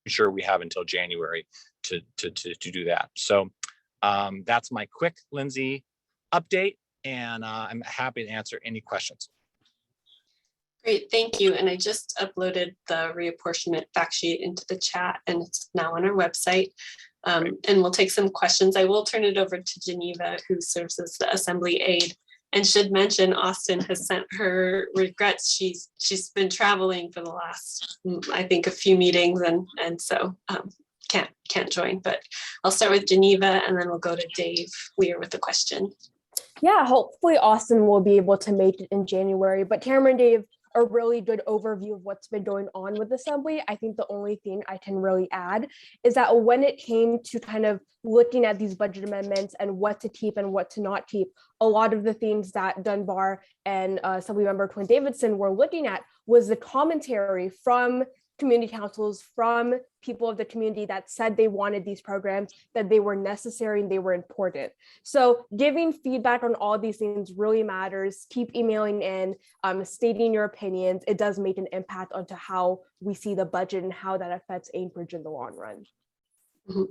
S15: Sure, we have until January to do that. So that's my quick Lindsay update, and I'm happy to answer any questions.
S1: Great, thank you. And I just uploaded the reapportionment fact sheet into the chat, and it's now on our website. And we'll take some questions. I will turn it over to Geneva, who serves as the assembly aide. And should mention, Austin has sent her regrets. She's been traveling for the last, I think, a few meetings, and so can't join. But I'll start with Geneva, and then we'll go to Dave Weir with the question.
S16: Yeah, hopefully Austin will be able to make it in January. But Cameron gave a really good overview of what's been going on with Assembly. I think the only thing I can really add is that when it came to kind of looking at these budget amendments and what to keep and what to not keep, a lot of the things that Dunbar and Assembly Member Twin Davidson were looking at was the commentary from community councils, from people of the community that said they wanted these programs, that they were necessary and they were important. So giving feedback on all these things really matters. Keep emailing in, stating your opinions. It does make an impact onto how we see the budget and how that affects Anchorage in the long run.
S1: Mm-hmm.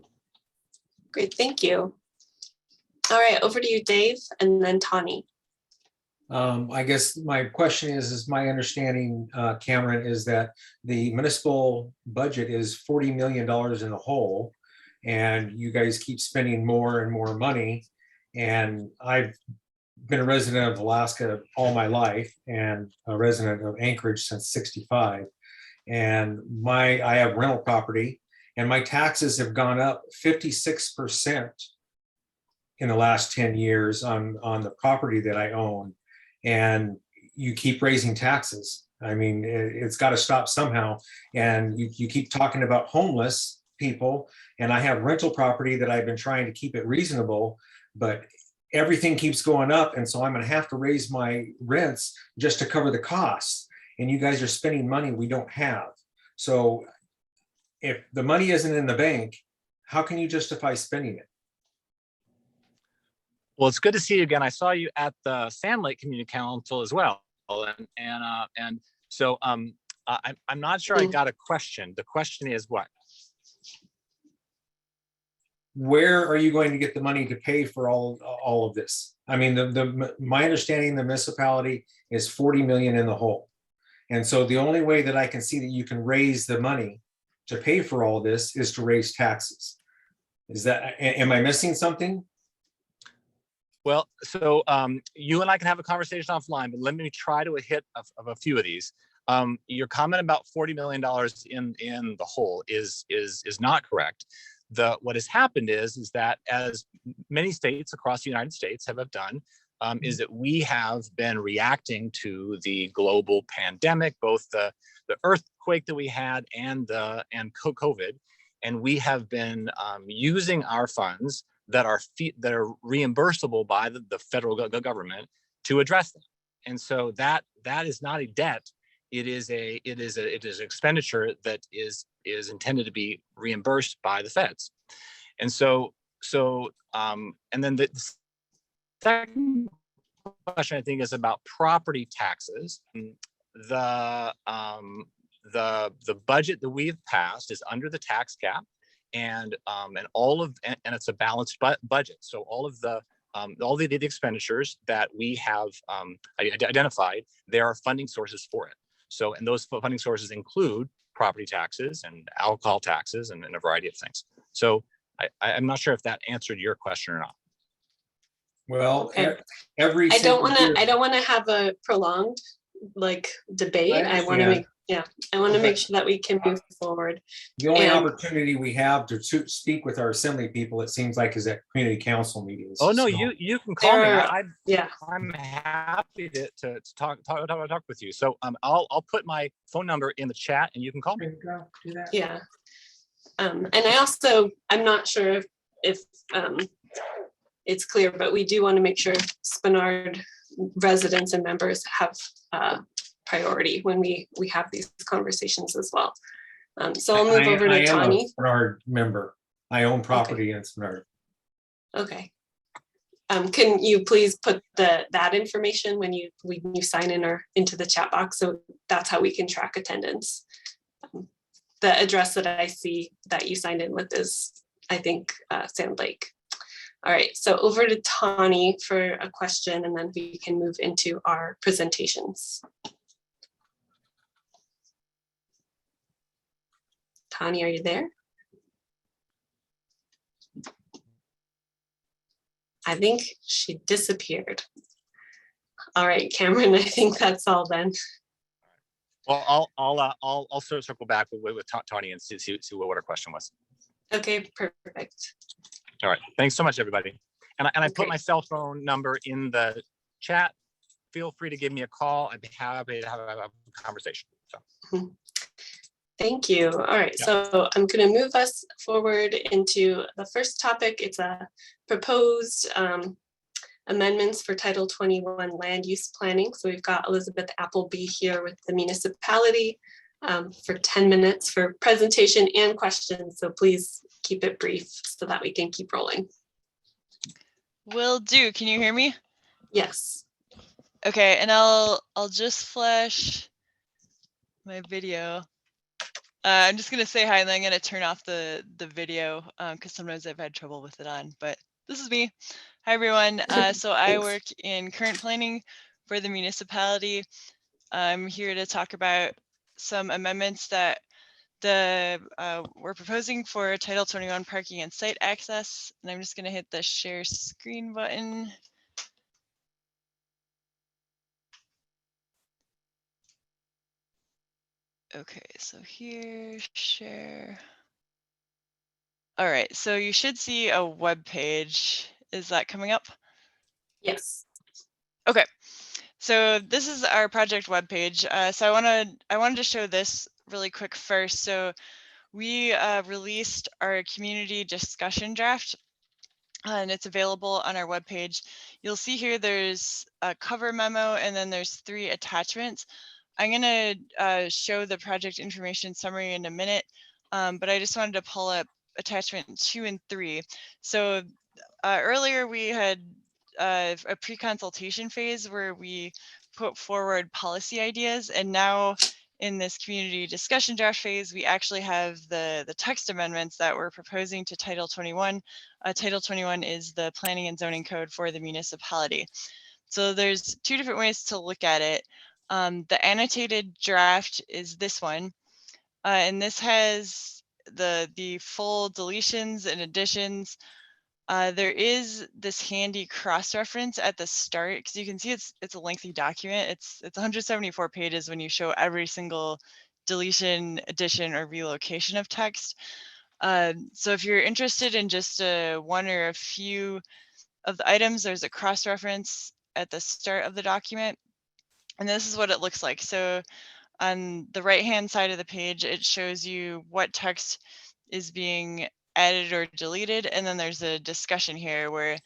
S1: Great, thank you. All right, over to you, Dave, and then Tawny.
S17: I guess my question is my understanding, Cameron, is that the municipal budget is $40 million in the hole, and you guys keep spending more and more money. And I've been a resident of Alaska all my life and a resident of Anchorage since '65. And I have rental property, and my taxes have gone up 56% in the last 10 years on the property that I own. And you keep raising taxes. I mean, it's got to stop somehow. And you keep talking about homeless people, and I have rental property that I've been trying to keep it reasonable, but everything keeps going up. And so I'm going to have to raise my rents just to cover the costs. And you guys are spending money we don't have. So if the money isn't in the bank, how can you justify spending it?
S15: Well, it's good to see you again. I saw you at the Sand Lake Community Council as well, and so I'm not sure I got a question. The question is what?
S17: Where are you going to get the money to pay for all of this? I mean, my understanding, the municipality is 40 million in the hole, and so the only way that I can see that you can raise the money to pay for all this is to raise taxes. Is that? Am I missing something?
S15: Well, so you and I can have a conversation offline, but let me try to hit of a few of these. Your comment about $40 million in the hole is not correct. What has happened is that as many states across the United States have done, is that we have been reacting to the global pandemic, both the earthquake that we had and COVID, and we have been using our funds that are reimbursable by the federal government to address them. And so that is not a debt. It is an expenditure that is intended to be reimbursed by the feds. And so and then the second question, I think, is about property taxes. The budget that we've passed is under the tax cap, and it's a balanced budget. So all the expenditures that we have identified, there are funding sources for it. So, and those funding sources include property taxes and alcohol taxes and a variety of things. So I'm not sure if that answered your question or not.
S17: Well,
S1: Okay.
S17: every
S1: I don't
S17: single
S1: want to have a prolonged debate. I want to make sure that we can move forward.
S17: The only
S1: And-
S17: opportunity we have to speak with our assembly people, it seems like, is at community council meetings.
S15: Oh no,
S17: So-
S15: you can call me.
S1: Yeah.
S15: I'm happy to talk with you. So I'll put my phone number in the chat and you can call me.
S1: Yeah. And I'm not sure if it's clear, but we do want to make sure Spenard residents and members have priority when we have these conversations as well. So I'll move over to Tani.
S17: I am a Spenard member. I own property in Spenard.
S1: Okay. Can you please put that information when you sign in or into the chat box, so that's how we can track attendance. The address that I see that you signed in with is, I think, Sand Lake. All right, so over to Tani for a question, and then we can move into our presentations. Tani, are you there? I think she disappeared. All right, Cameron, I think that's all then.
S15: Well, I'll sort of circle back with Tani and see what her question was.
S1: Okay, perfect.
S15: All right, thanks so much, everybody. And I put my cell phone number in the chat. Feel free to give me a call. I'd be happy to have a conversation. So.
S1: Thank you. All right, so I'm going to move us forward into the first topic. It's a proposed amendments for Title 21 land use planning. So we've got Elizabeth Appleby here with the municipality for 10 minutes for presentation and questions. So please keep it brief so that we can keep rolling.
S18: Will do. Can you hear me?
S1: Yes.
S18: Okay, and I'll just flash my video. I'm just gonna say hi, and then I'm gonna turn off the video because sometimes I've had trouble with it on. But this is me. Hi everyone. So I work in current planning for the municipality. I'm here to talk about some amendments that we're proposing for Title 21 parking and site access. And I'm just gonna hit the share screen button. Okay, so here, share. All right, so you should see a web page. Is that coming up?
S1: Yes.
S18: Okay, so this is our project web page. So I wanted to show this really quick first. So we released our community discussion draft, and it's available on our webpage. You'll see here there's a cover memo, and then there's 3 attachments. I'm going to show the project information summary in a minute, but I just wanted to pull up attachment 2 and 3. So earlier we had a pre-consultation phase where we put forward policy ideas, and now in this community discussion draft phase, we actually have the text amendments that we're proposing to Title 21. Title 21 is the planning and zoning code for the municipality. So there's 2 different ways to look at it. The annotated draft is this one, and this has the full deletions and additions. There is this handy cross-reference at the start, because you can see it's a lengthy document. It's 174 pages when you show every single deletion, addition, or relocation of text. So if you're interested in just one or a few of the items, there's a cross-reference at the start of the document. And this is what it looks like. So on the right-hand side of the page, it shows you what text is being added or deleted. And then there's a discussion here where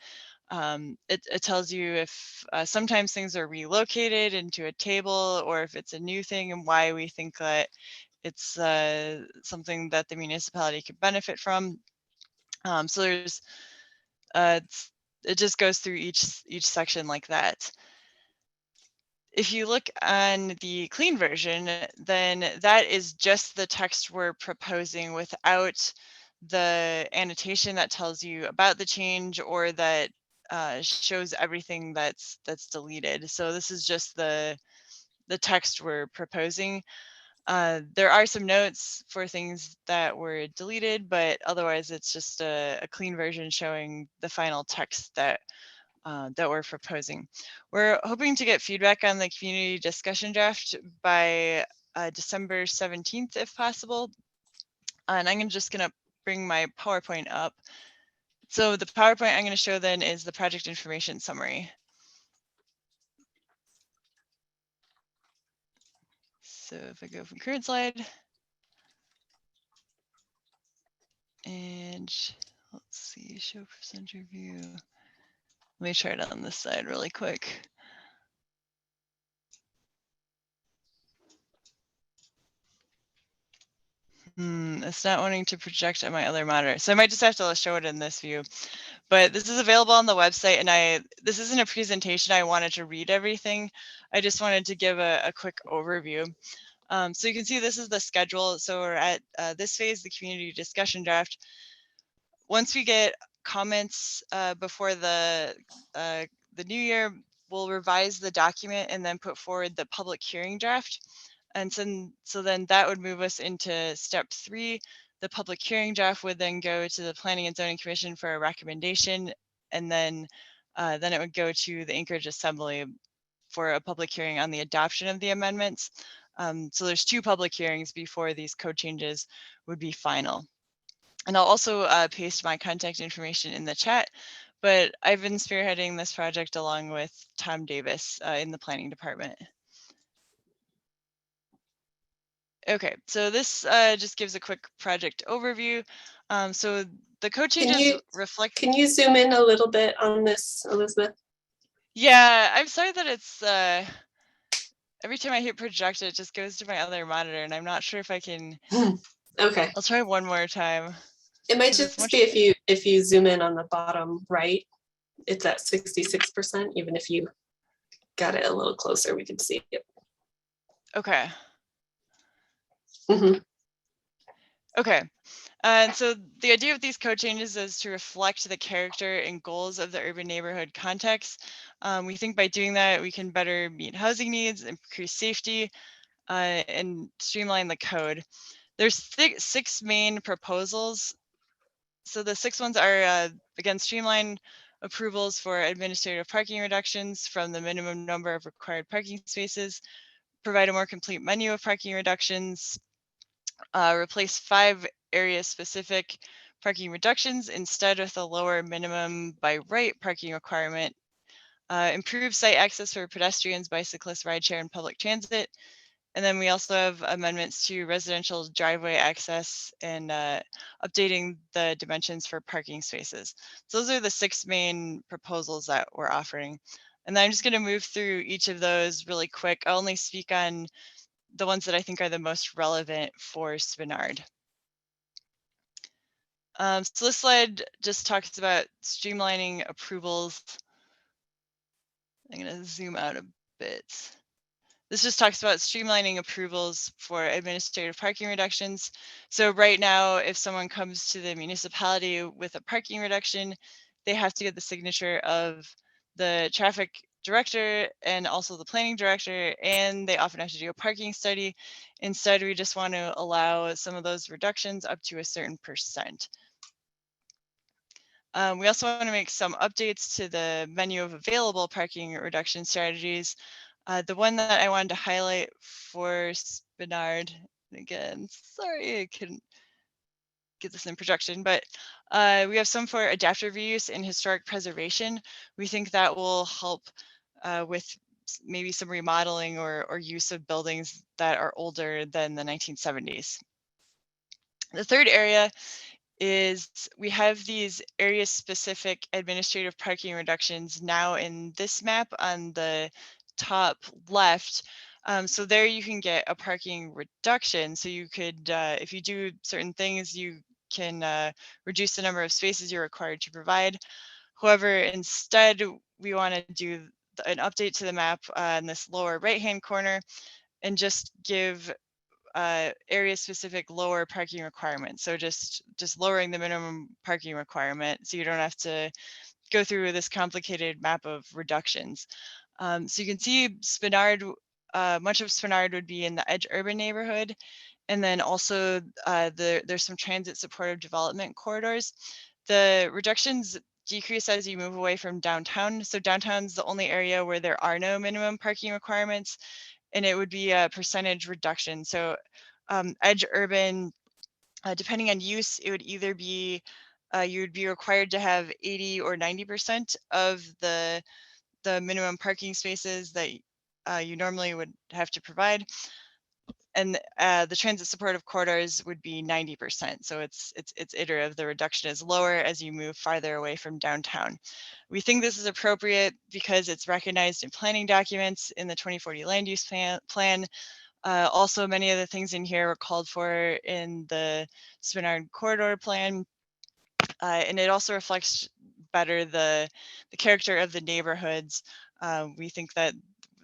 S18: it tells you if sometimes things are relocated into a table or if it's a new thing and why we think that it's something that the municipality could benefit from. So there's, it just goes through each section like that. If you look on the clean version, then that is just the text we're proposing without the annotation that tells you about the change or that shows everything that's deleted. So this is just the text we're proposing. There are some notes for things that were deleted, but otherwise it's just a clean version showing the final text that we're proposing. We're hoping to get feedback on the community discussion draft by December 17th, if possible. And I'm just gonna bring my PowerPoint up. So the PowerPoint I'm gonna show then is the project information summary. So if I go from current slide, and let's see, show presenter view. Let me try it on this side really quick. It's not wanting to project on my other monitor. So I might just have to show it in this view. But this is available on the website, and this isn't a presentation. I wanted to read everything. I just wanted to give a quick overview. So you can see this is the schedule. So we're at this phase, the community discussion draft. Once we get comments before the new year, we'll revise the document and then put forward the public hearing draft. And so then that would move us into step 3. The public hearing draft would then go to the Planning and Zoning Commission for a recommendation, and then it would go to the Anchorage Assembly for a public hearing on the adoption of the amendments. So there's 2 public hearings before these code changes would be final. And I'll also paste my contact information in the chat, but I've been spearheading this project along with Tom Davis in the planning department. Okay, so this just gives a quick project overview. So the code changes reflect.
S1: Can you zoom in a little bit on this, Elizabeth?
S18: Yeah, I'm sorry that it's every time I hit project, it just goes to my other monitor, and I'm not sure if I can.
S1: Okay.
S18: I'll try one more time.
S1: It might just be if you zoom in on the bottom right, it's at 66%. Even if you got it a little closer, we can see it.
S18: Okay.
S1: Mm-hmm.
S18: Okay. And so the idea of these code changes is to reflect the character and goals of the urban neighborhood context. We think by doing that, we can better meet housing needs, increase safety, and streamline the code. There's 6 main proposals. So the 6 ones are, again, streamline approvals for administrative parking reductions from the minimum number of required parking spaces, provide a more complete menu of parking reductions, replace 5 area-specific parking reductions instead with a lower minimum by right parking requirement, improve site access for pedestrians, bicyclists, rideshare, and public transit. And then we also have amendments to residential driveway access and updating the dimensions for parking spaces. So those are the 6 main proposals that we're offering. And then I'm just going to move through each of those really quick. I'll only speak on the ones that I think are the most relevant for Spenard. So this slide just talks about streamlining approvals. I'm going to zoom out a bit. This just talks about streamlining approvals for administrative parking reductions. So right now, if someone comes to the municipality with a parking reduction, they have to get the signature of the traffic director and also the planning director, and they often have to do a parking study. Instead, we just want to allow some of those reductions up to a certain percent. We also want to make some updates to the menu of available parking reduction strategies. The one that I wanted to highlight for Spenard, again, sorry I couldn't get this in projection, but we have some for adaptive reuse and historic preservation. We think that will help with maybe some remodeling or use of buildings that are older than the 1970s. The third area is we have these area-specific administrative parking reductions now in this map on the top left. So there you can get a parking reduction. So you could, if you do certain things, you can reduce the number of spaces you're required to provide. However, instead, we want to do an update to the map in this lower right-hand corner and just give area-specific lower parking requirements. So just lowering the minimum parking requirement so you don't have to go through this complicated map of reductions. So you can see Spenard, much of Spenard would be in the edge urban neighborhood. And then also there's some transit supportive development corridors. The reductions decrease as you move away from downtown. So downtown's the only area where there are no minimum parking requirements, and it would be a percentage reduction. So edge urban, depending on use, it would either be, you would be required to have 80 or 90% of the minimum parking spaces that you normally would have to provide. And the transit supportive corridors would be 90%. So it's iterative. The reduction is lower as you move farther away from downtown. We think this is appropriate because it's recognized in planning documents in the 2040 land use plan. Also, many of the things in here were called for in the Spenard corridor plan. And it also reflects better the character of the neighborhoods. We think that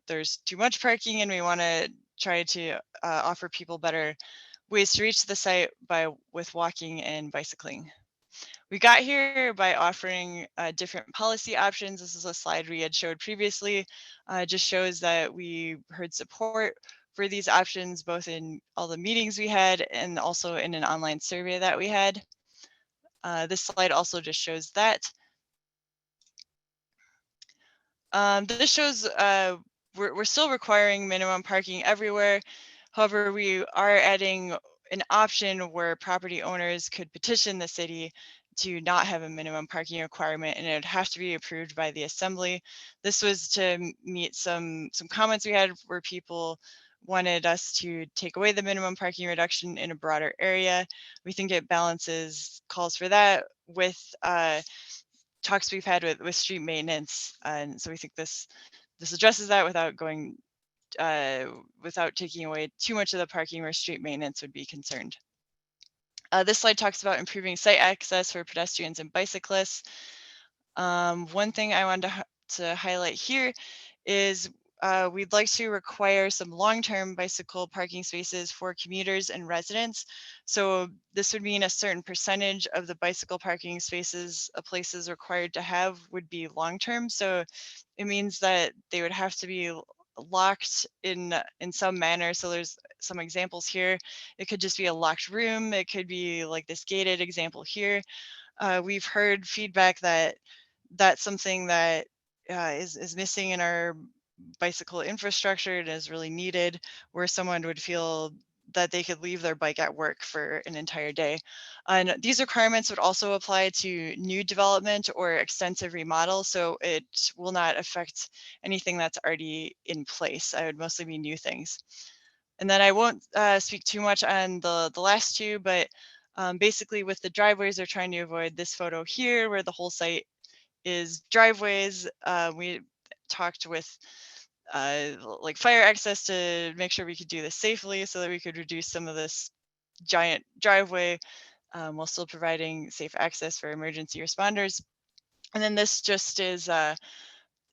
S18: there's too much parking and we want to try to offer people better ways to reach the site with walking and bicycling. We got here by offering different policy options. This is a slide we had showed previously. Just shows that we heard support for these options, both in all the meetings we had and also in an online survey that we had. This slide also just shows that. This shows we're still requiring minimum parking everywhere. However, we are adding an option where property owners could petition the city to not have a minimum parking requirement, and it would have to be approved by the assembly. This was to meet some comments we had where people wanted us to take away the minimum parking reduction in a broader area. We think it balances calls for that with talks we've had with street maintenance, and so we think this addresses that without going without taking away too much of the parking where street maintenance would be concerned. This slide talks about improving site access for pedestrians and bicyclists. One thing I wanted to highlight here is we'd like to require some long-term bicycle parking spaces for commuters and residents. So this would mean a certain percentage of the bicycle parking spaces a place is required to have would be long-term. So it means that they would have to be locked in some manner. So there's some examples here. It could just be a locked room. It could be like this gated example here. We've heard feedback that that's something that is missing in our bicycle infrastructure and is really needed, where someone would feel that they could leave their bike at work for an entire day. And these requirements would also apply to new development or extensive remodel, so it will not affect anything that's already in place. I would mostly be new things. And then I won't speak too much on the last two, but basically with the driveways, they're trying to avoid this photo here where the whole site is driveways. We talked with like fire access to make sure we could do this safely so that we could reduce some of this giant driveway while still providing safe access for emergency responders. And then this just is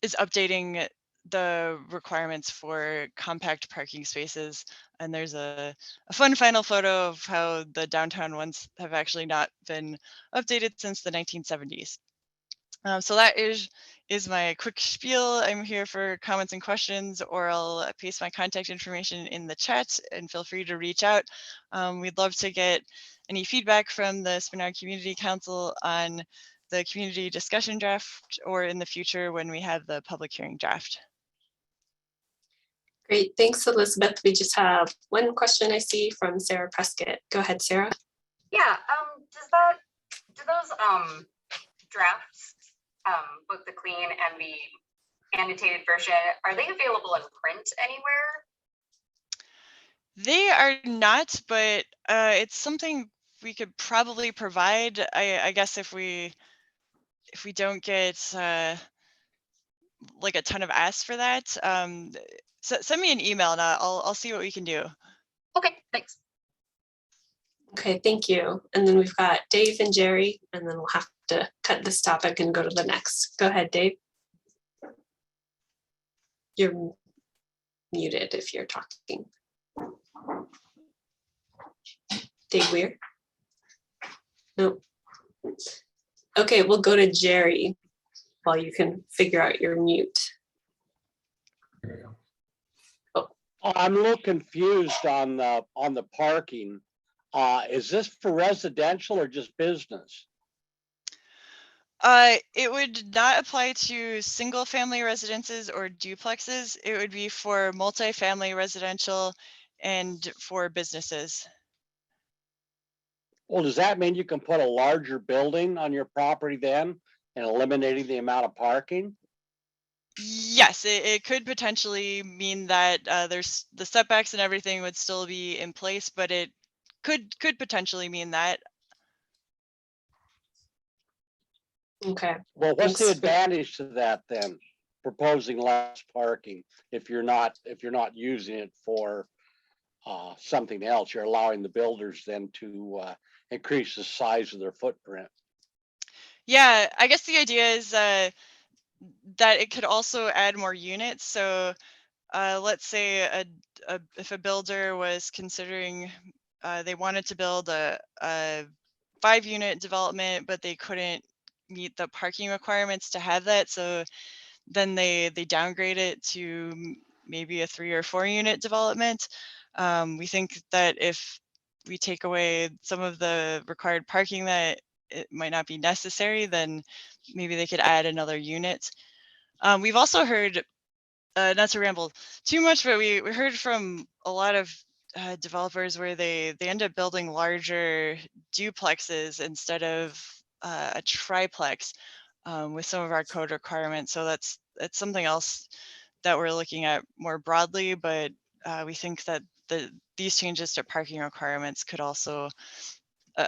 S18: updating the requirements for compact parking spaces. And there's a fun final photo of how the downtown ones have actually not been updated since the 1970s. So that is my quick spiel. I'm here for comments and questions, or I'll paste my contact information in the chat and feel free to reach out. We'd love to get any feedback from the Spenard Community Council on the community discussion draft, or in the future when we have the public hearing draft.
S1: Great, thanks, Elizabeth. We just have one question I see from Sarah Prescott. Go ahead, Sarah.
S19: Yeah, do those drafts, both the clean and the annotated version, are they available in print anywhere?
S18: They are not, but it's something we could probably provide. I guess if we don't get like a ton of asks for that, send me an email and I'll see what we can do.
S19: Okay, thanks.
S1: Okay, thank you. And then we've got Dave and Jerry, and then we'll have to cut this topic and go to the next. Go ahead, Dave. You're muted if you're talking. Dave Weir? Nope. Okay, we'll go to Jerry while you can figure out your mute.
S12: Oh, I'm a little confused on the parking. Is this for residential or just business?
S18: It would not apply to single family residences or duplexes. It would be for multifamily residential and for businesses.
S12: Well, does that mean you can put a larger building on your property then and eliminating the amount of parking?
S18: Yes, it could potentially mean that there's the setbacks and everything would still be in place, but it could potentially mean that.
S1: Okay.
S12: Well, what's the
S1: Thanks.
S12: advantage to that then? Proposing less parking if you're not using it for something else, you're allowing the builders then to increase the size of their footprint.
S18: Yeah, I guess the idea is that it could also add more units. So let's say if a builder was considering, they wanted to build a 5-unit development, but they couldn't meet the parking requirements to have that. So then they downgrade it to maybe a 3 or 4-unit development. We think that if we take away some of the required parking that it might not be necessary, then maybe they could add another unit. We've also heard, not to ramble too much, but we heard from a lot of developers where they end up building larger duplexes instead of a triplex with some of our code requirements. So that's something else that we're looking at more broadly, but we think that these changes to parking requirements could also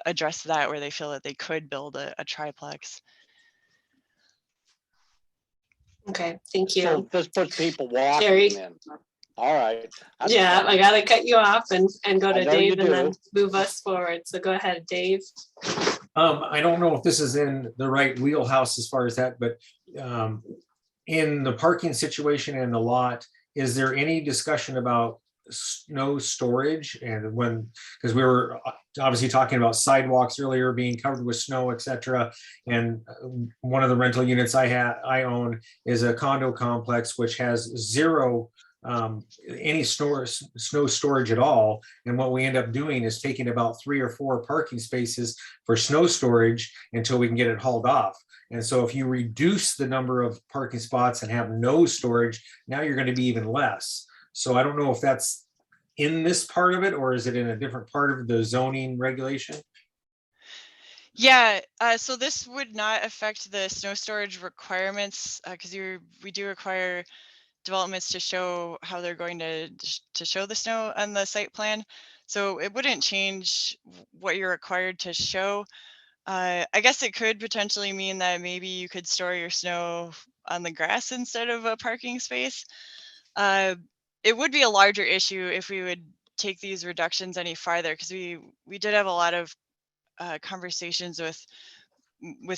S18: address that, where they feel that they could build a triplex.
S1: Okay, thank you.
S12: So this puts people walking
S1: Jerry.
S12: then. All right. That's
S1: Yeah,
S12: fine.
S1: I gotta cut you off and go to
S12: I know you
S1: Dave and then
S12: do.
S1: move us forward. So go ahead, Dave.
S17: I don't know if this is in the right wheelhouse as far as that, but in the parking situation in the lot, is there any discussion about snow storage? And because we were obviously talking about sidewalks earlier being covered with snow, etc. And one of the rental units I own is a condo complex which has zero any snow storage at all. And what we end up doing is taking about 3 or 4 parking spaces for snow storage until we can get it hauled off. And so if you reduce the number of parking spots and have no storage, now you're going to be even less. So I don't know if that's in this part of it, or is it in a different part of the zoning regulation?
S18: Yeah, so this would not affect the snow storage requirements because we do require developments to show how they're going to show the snow on the site plan. So it wouldn't change what you're required to show. I guess it could potentially mean that maybe you could store your snow on the grass instead of a parking space. It would be a larger issue if we would take these reductions any farther, because we did have a lot of conversations with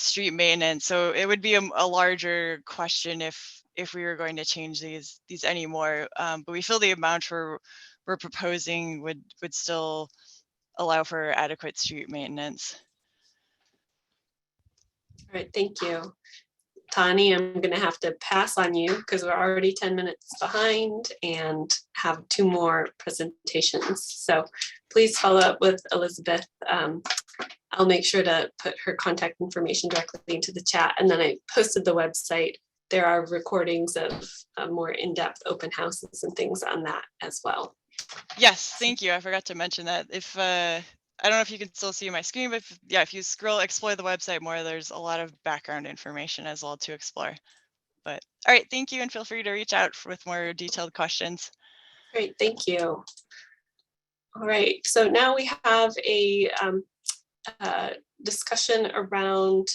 S18: street maintenance. So it would be a larger question if we were going to change these anymore. But we feel the amount we're proposing would still allow for adequate street maintenance.
S1: All right, thank you. Tani, I'm gonna have to pass on you because we're already 10 minutes behind and have 2 more presentations. So please follow up with Elizabeth. I'll make sure to put her contact information directly into the chat. And then I posted the website. There are recordings of more in-depth open houses and things on that as well.
S18: Yes, thank you. I forgot to mention that. If I don't know if you can still see my screen, but if you explore the website more, there's a lot of background information as well to explore. But all right, thank you, and feel free to reach out with more detailed questions.
S1: Great, thank you. All right, so now we have a discussion around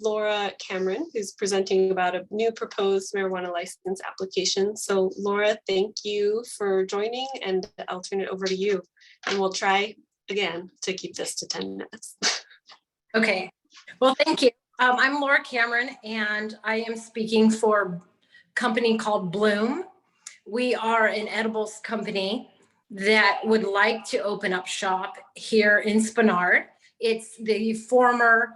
S1: Laura Cameron, who's presenting about a new proposed marijuana license application. So Laura, thank you for joining, and I'll turn it over to you. And we'll try again to keep this to 10 minutes.
S20: Okay, well, thank you. I'm Laura Cameron, and I am speaking for a company called Bloom. We are an edibles company that would like to open up shop here in Spenard. It's the former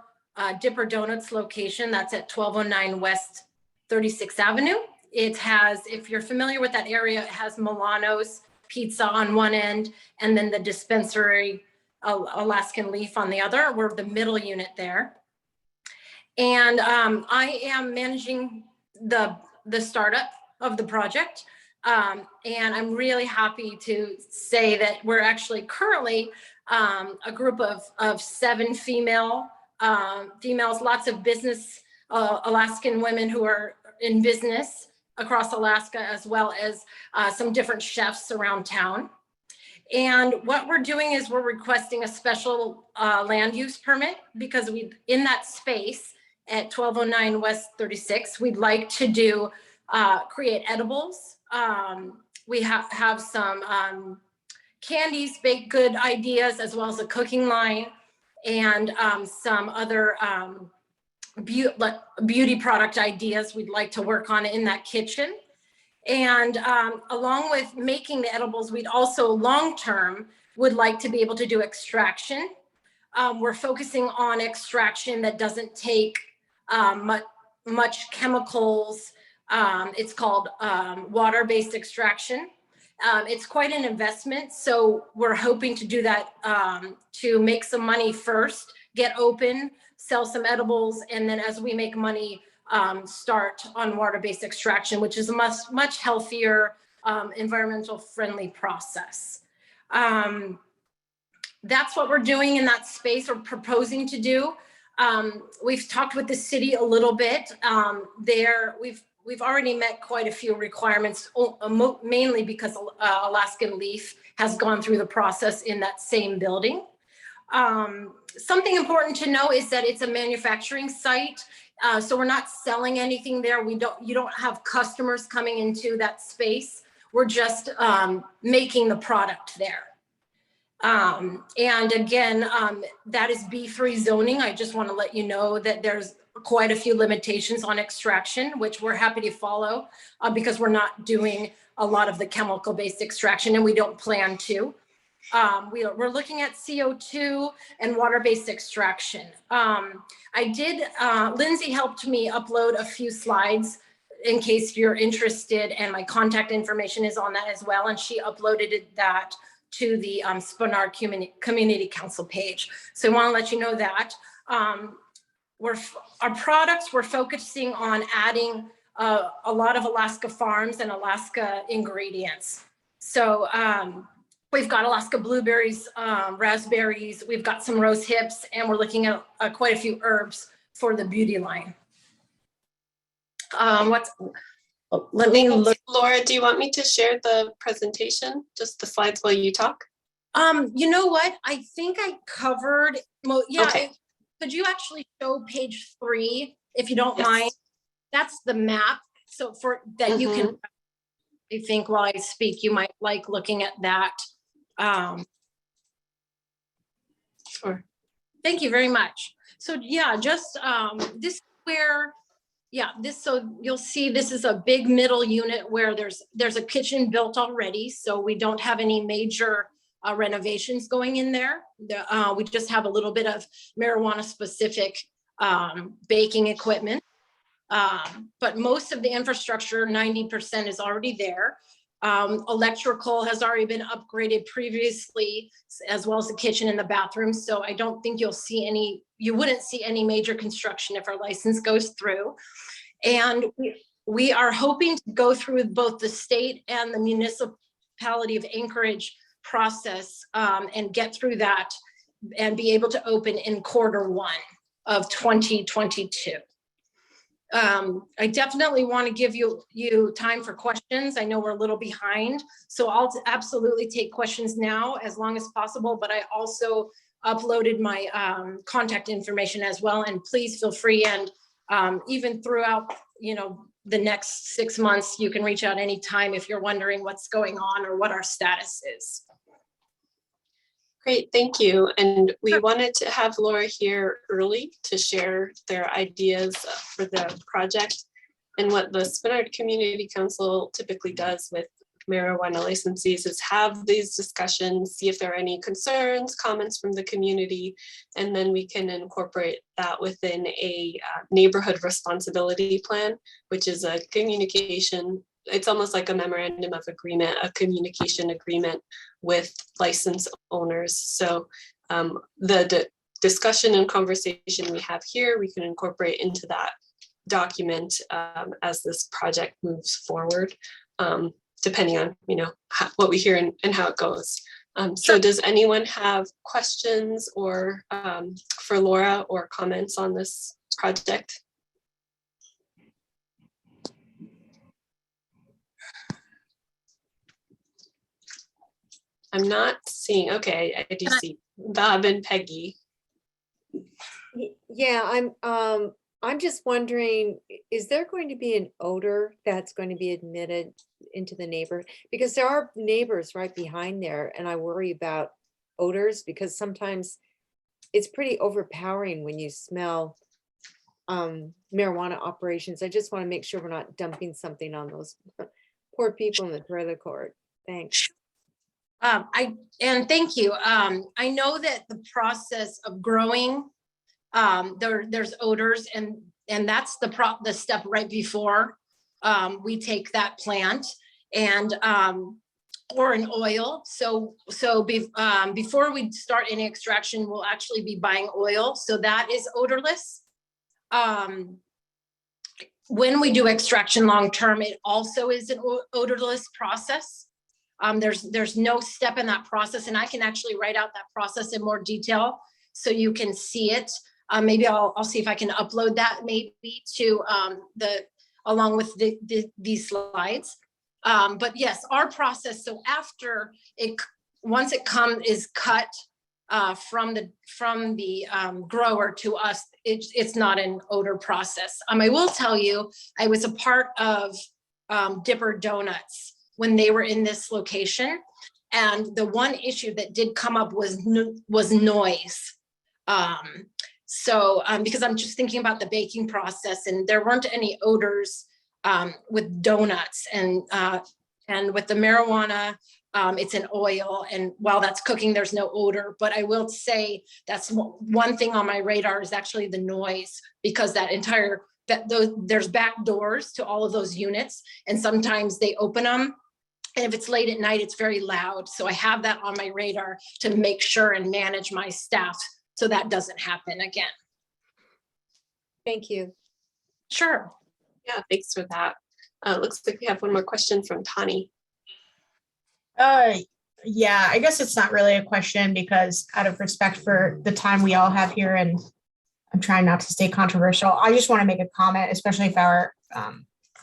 S20: Dipper Donuts location that's at 1209 West 36th Avenue. It has, if you're familiar with that area, it has Milano's Pizza on one end, and then the dispensary Alaskan Leaf on the other. We're the middle unit there. And I am managing the startup of the project. And I'm really happy to say that we're actually currently a group of 7 females, lots of business, Alaskan women who are in business across Alaska, as well as some different chefs around town. And what we're doing is we're requesting a special land use permit because in that space at 1209 West 36, we'd like to do create edibles. We have some candies, baked good ideas, as well as a cooking line, and some other beauty product ideas we'd like to work on in that kitchen. And along with making the edibles, we'd also long-term would like to be able to do extraction. We're focusing on extraction that doesn't take much chemicals. It's called water-based extraction. It's quite an investment, so we're hoping to do that to make some money first, get open, sell some edibles, and then as we make money, start on water-based extraction, which is a much healthier, environmental friendly process. That's what we're doing in that space, or proposing to do. We've talked with the city a little bit. We've already met quite a few requirements, mainly because Alaskan Leaf has gone through the process in that same building. Something important to know is that it's a manufacturing site. So we're not selling anything there. You don't have customers coming into that space. We're just making the product there. And again, that is B3 zoning. I just want to let you know that there's quite a few limitations on extraction, which we're happy to follow because we're not doing a lot of the chemical-based extraction, and we don't plan to. We're looking at CO2 and water-based extraction. Lindsay helped me upload a few slides in case you're interested, and my contact information is on that as well. And she uploaded that to the Spenard Community Council page. So I want to let you know that. Our products, we're focusing on adding a lot of Alaska farms and Alaska ingredients. So we've got Alaska blueberries, raspberries, we've got some rose hips, and we're looking at quite a few herbs for the beauty line. Let me look.
S1: Laura, do you want me to share the presentation, just the slides while you talk?
S20: You know what? I think I covered, well, yeah.
S1: Okay.
S20: Could you actually show page 3, if you don't
S1: Yes.
S20: mind? That's the map. So for that you can, I think while I speak, you might like looking at that.
S1: Sure.
S20: Thank you very much. So yeah, just this is where, so you'll see this is a big middle unit where there's a kitchen built already. So we don't have any major renovations going in there. We just have a little bit of marijuana specific baking equipment. But most of the infrastructure, 90% is already there. Electrical has already been upgraded previously, as well as the kitchen and the bathroom. So I don't think you wouldn't see any major construction if our license goes through. And we are hoping to go through with both the state and the municipality of Anchorage process and get through that and be able to open in Q1 of 2022. I definitely want to give you time for questions. I know we're a little behind, so I'll absolutely take questions now as long as possible, but I also uploaded my contact information as well, and please feel free, and even throughout, the next 6 months, you can reach out anytime if you're wondering what's going on or what our status is.
S1: Great, thank you. And we wanted to have Laura here early to share their ideas for the project. And what the Spenard Community Council typically does with marijuana licensees is have these discussions, see if there are any concerns, comments from the community, and then we can incorporate that within a neighborhood responsibility plan, which is a communication. It's almost like a memorandum of agreement, a communication agreement with license owners. So the discussion and conversation we have here, we can incorporate into that document as this project moves forward, depending on what we hear and how it goes. So does anyone have questions or for Laura or comments on this project? I'm not seeing, okay, I do see Bob and Peggy.
S11: Yeah, I'm just wondering, is there going to be an odor that's going to be admitted into the neighbor? Because there are neighbors right behind there, and I worry about odors because sometimes it's pretty overpowering when you smell marijuana operations. I just want to make sure we're not dumping something on those poor people in the trailer court. Thanks.
S20: And thank you. I know that the process of growing, there's odors, and that's the step right before we take that plant and or an oil. So before we start any extraction, we'll actually be buying oil. So that is odorless. When we do extraction long term, it also is an odorless process. There's no step in that process, and I can actually write out that process in more detail so you can see it. Maybe I'll see if I can upload that maybe to along with these slides. But yes, our process. So after once it is cut from the grower to us, it's not an odor process. I will tell you, I was a part of Dipper Donuts when they were in this location. And the one issue that did come up was noise. Because I'm just thinking about the baking process, and there weren't any odors with donuts, and with the marijuana, it's an oil, and while that's cooking, there's no odor. But I will say that's one thing on my radar is actually the noise, because there's back doors to all of those units, and sometimes they open them. And if it's late at night, it's very loud. So I have that on my radar to make sure and manage my staff so that doesn't happen again.
S11: Thank you.
S20: Sure.
S1: Yeah, thanks for that. Looks like we have one more question from Tani.
S4: Yeah, I guess it's not really a question because out of respect for the time we all have here, and I'm trying not to stay controversial, I just want to make a comment, especially if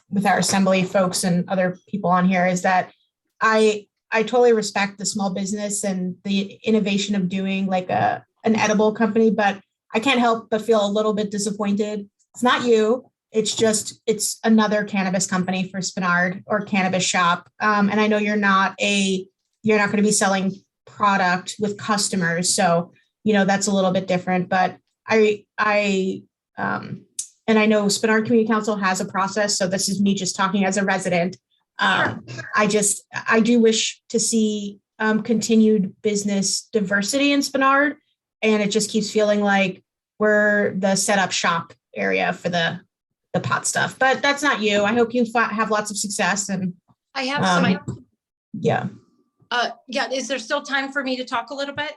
S4: with our assembly folks and other people on here, is that I totally respect the small business and the innovation of doing like an edible company, but I can't help but feel a little bit disappointed. It's not you. It's another cannabis company for Spenard or cannabis shop. And I know you're not going to be selling product with customers. So, that's a little bit different, but and I know Spenard Community Council has a process. So this is me just talking as a resident. I do wish to see continued business diversity in Spenard, and it just keeps feeling like we're the setup shop area for the pot stuff, but that's not you. I hope you have lots of success. And
S20: I have some.
S4: Yeah.
S20: Yeah. Is there still time for me to talk a little bit?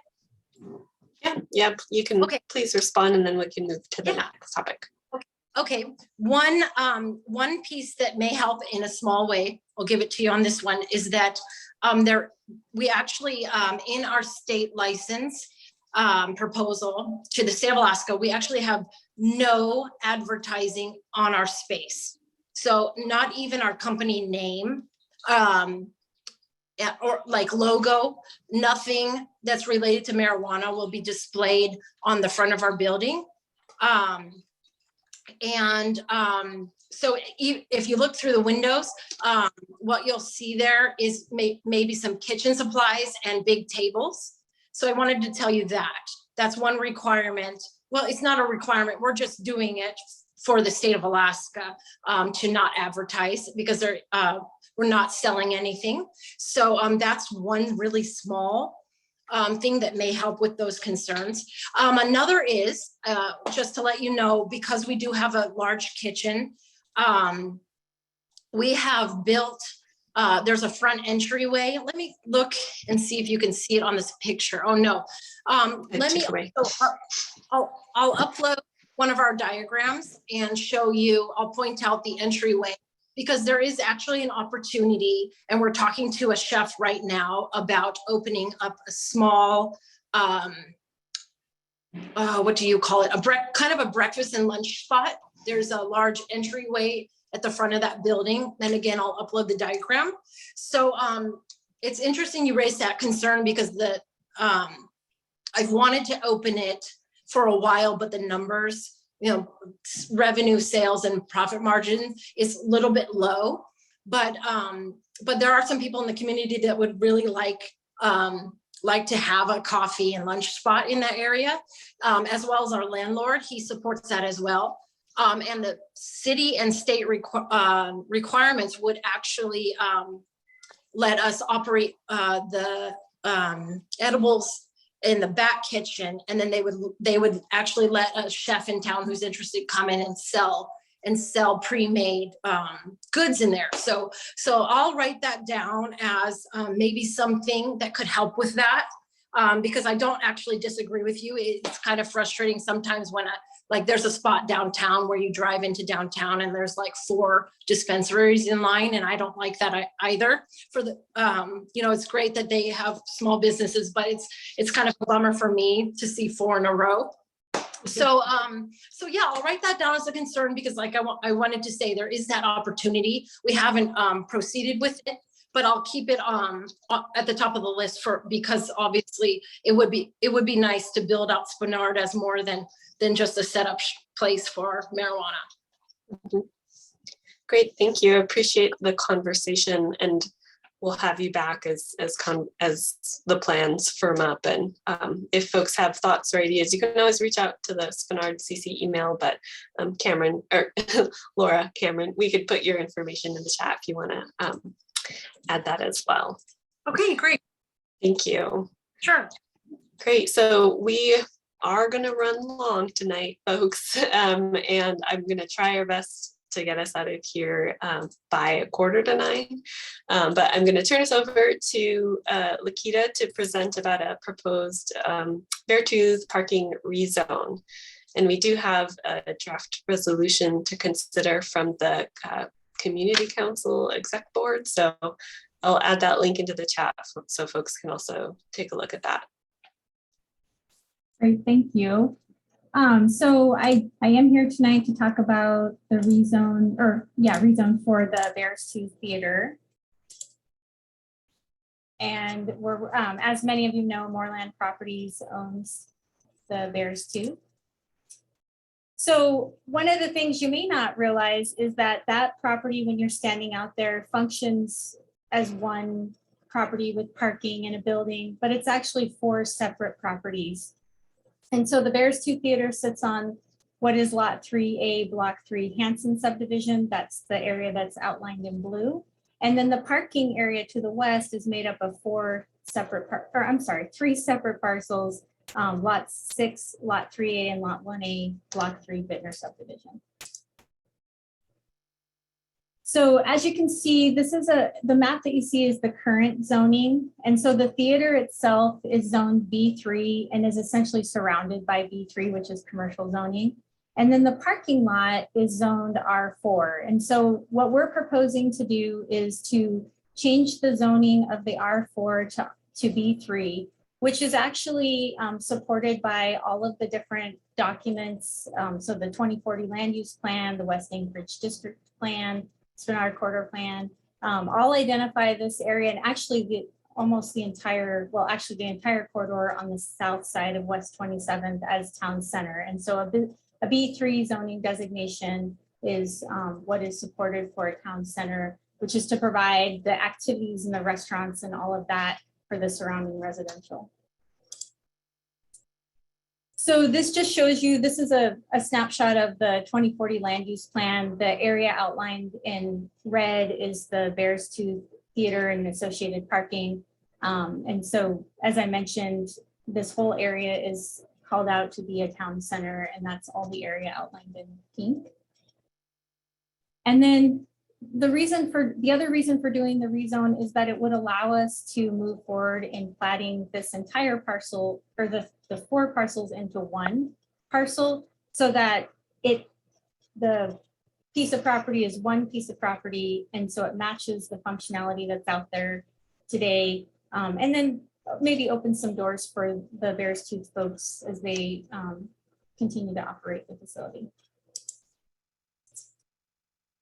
S1: Yeah. You can please respond, and then we can move to the next topic.
S20: Okay. One piece that may help in a small way, I'll give it to you on this one, is that we actually in our state license proposal to the state of Alaska, we actually have no advertising on our space. So not even our company name, or like logo, nothing that's related to marijuana will be displayed on the front of our building. So if you look through the windows, what you'll see there is maybe some kitchen supplies and big tables. So I wanted to tell you that. That's one requirement. Well, it's not a requirement. We're just doing it for the state of Alaska to not advertise because we're not selling anything. So that's one really small thing that may help with those concerns. Another is, just to let you know, because we do have a large kitchen, we have built, there's a front entryway. Let me look and see if you can see it on this picture. Oh no. Let me, I'll upload one of our diagrams and show you, I'll point out the entryway, because there is actually an opportunity, and we're talking to a chef right now about opening up a small, what do you call it? Kind of a breakfast and lunch spot. There's a large entryway at the front of that building. And again, I'll upload the diagram. So it's interesting you raised that concern, because I've wanted to open it for a while, but the numbers, revenue, sales, and profit margin is a little bit low. But there are some people in the community that would really like to have a coffee and lunch spot in that area, as well as our landlord. He supports that as well. And the city and state requirements would actually let us operate the edibles in the back kitchen, and then they would actually let a chef in town who's interested come in and sell pre-made goods in there. So I'll write that down as maybe something that could help with that, because I don't actually disagree with you. It's kind of frustrating sometimes when there's a spot downtown where you drive into downtown and there's like 4 dispensaries in line, and I don't like that either. For the, it's great that they have small businesses, but it's kind of a bummer for me to see 4 in a row. So yeah, I'll write that down as a concern, because I wanted to say there is that opportunity. We haven't proceeded with it, but I'll keep it at the top of the list because obviously it would be nice to build out Spenard as more than just a setup place for marijuana.
S1: Great, thank you. I appreciate the conversation, and we'll have you back as the plans firm up. And if folks have thoughts or ideas, you can always reach out to the Spenard CC email, but Cameron, or Laura, Cameron, we could put your information in the chat if you want to add that as well.
S20: Okay, great.
S1: Thank you.
S20: Sure.
S1: Great, so we are going to run long tonight, folks, and I'm going to try our best to get us out of here by 8:45. But I'm going to turn us over to Lakita to present about a proposed Beartooth parking rezone. And we do have a draft resolution to consider from the Community Council Exec Board. So I'll add that link into the chat so folks can also take a look at that.
S21: Great, thank you. So I am here tonight to talk about the rezone for the Beartooth Theater. And we're, as many of you know, Moreland Properties owns the Beartooth. So one of the things you may not realize is that property, when you're standing out there, functions as one property with parking and a building, but it's actually 4 separate properties. And so the Beartooth Theater sits on what is Lot 3A, Block 3 Johansen subdivision. That's the area that's outlined in blue. And then the parking area to the west is made up of 3 separate parcels, Lot 6, Lot 3A, and Lot 1A, Block 3 Bittner subdivision. So as you can see, this is the map that you see is the current zoning. And so the theater itself is zoned B3 and is essentially surrounded by B3, which is commercial zoning. And then the parking lot is zoned R4. And so what we're proposing to do is to change the zoning of the R4 to B3 which is actually supported by all of the different documents. So the 2040 land use plan, the West Anchorage District Plan, Spenard Corridor Plan, all identify this area, and actually almost the entire, well, actually the entire corridor on the south side of West 27th as town center. And so a B3 zoning designation is what is supported for a town center, which is to provide the activities and the restaurants and all of that for the surrounding residential. So this just shows you, this is a snapshot of the 2040 land use plan. The area outlined in red is the Beartooth Theater and associated parking. And so, as I mentioned, this whole area is called out to be a town center, and that's all the area outlined in pink. And then the other reason for doing the rezone is that it would allow us to move forward in platting this entire parcel, or the 4 parcels, into one parcel, so that the piece of property is one piece of property, and so it matches the functionality that's out there today, and then maybe open some doors for the Beartooth folks as they continue to operate the facility.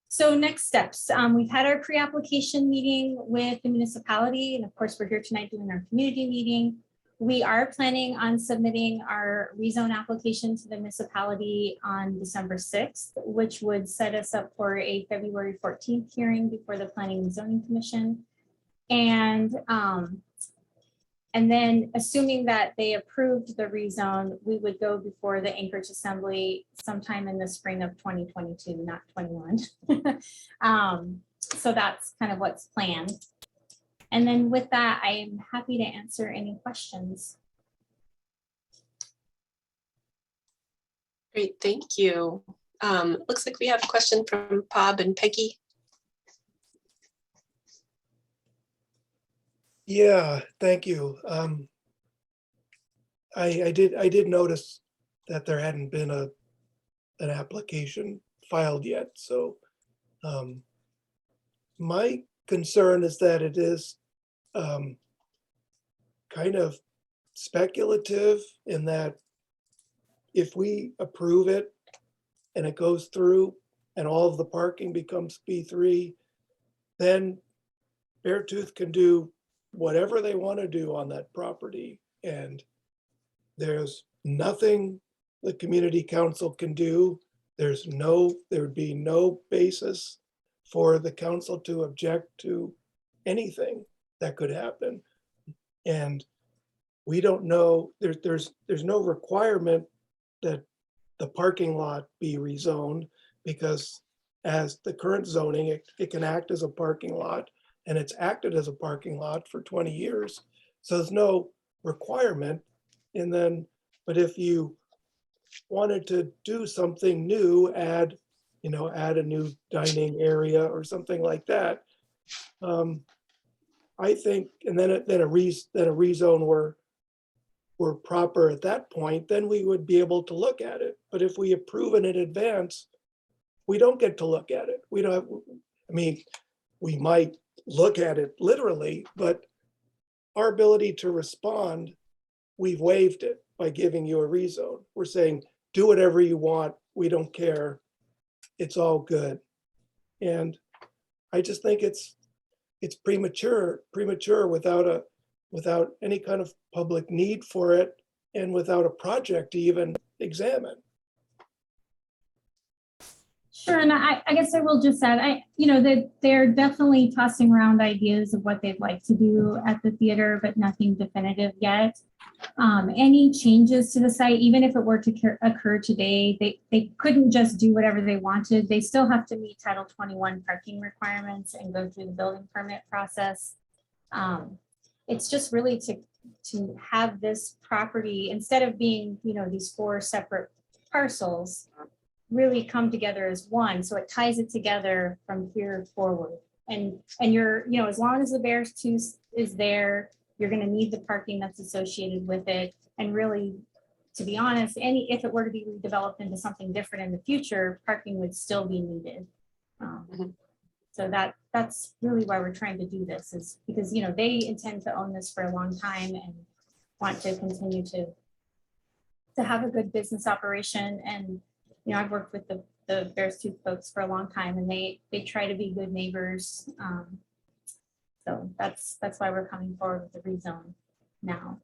S21: So next steps, we've had our pre-application meeting with the municipality, and of course we're here tonight doing our community meeting. We are planning on submitting our rezone application to the municipality on December 6th, which would set us up for a February 14th hearing before the Planning and Zoning Commission. And then assuming that they approved the rezone, we would go before the Anchorage Assembly sometime in the spring of 2022, not 21. So that's kind of what's planned. And then with that, I am happy to answer any questions.
S1: Great, thank you. Looks like we have a question from Bob and Peggy.
S9: Yeah, thank you. I did notice that there hadn't been an application filed yet. So my concern is that it is kind of speculative, in that if we approve it and it goes through and all of the parking becomes B3, then Beartooth can do whatever they want to do on that property. And there's nothing the community council can do. There would be no basis for the council to object to anything that could happen. And we don't know, there's no requirement that the parking lot be rezoned, because as the current zoning, it can act as a parking lot, and it's acted as a parking lot for 20 years. So there's no requirement. And then, but if you wanted to do something new, add a new dining area or something like that, I think, and then a rezone were proper at that point, then we would be able to look at it. But if we approve it in advance, we don't get to look at it. We don't have, I mean, we might look at it literally, but our ability to respond, we've waived it by giving you a rezone. We're saying, do whatever you want. We don't care. It's all good. And I just think it's premature without any kind of public need for it, and without a project to even examine.
S21: Sure, and I guess I will just add, that they're definitely tossing around ideas of what they'd like to do at the theater, but nothing definitive yet. Any changes to the site, even if it were to occur today, they couldn't just do whatever they wanted. They still have to meet Title 21 parking requirements and go through the building permit process. It's just really to have this property, instead of being, these 4 separate parcels, really come together as one. So it ties it together from here forward. And you're, as long as the Beartooth is there, you're going to need the parking that's associated with it. And really, to be honest, if it were to be redeveloped into something different in the future, parking would still be needed. So that's really why we're trying to do this, is because, they intend to own this for a long time, and want to continue to have a good business operation. And, you know, I've worked with the Beartooth folks for a long time, and they try to be good neighbors. So that's why we're coming forward with the rezone now.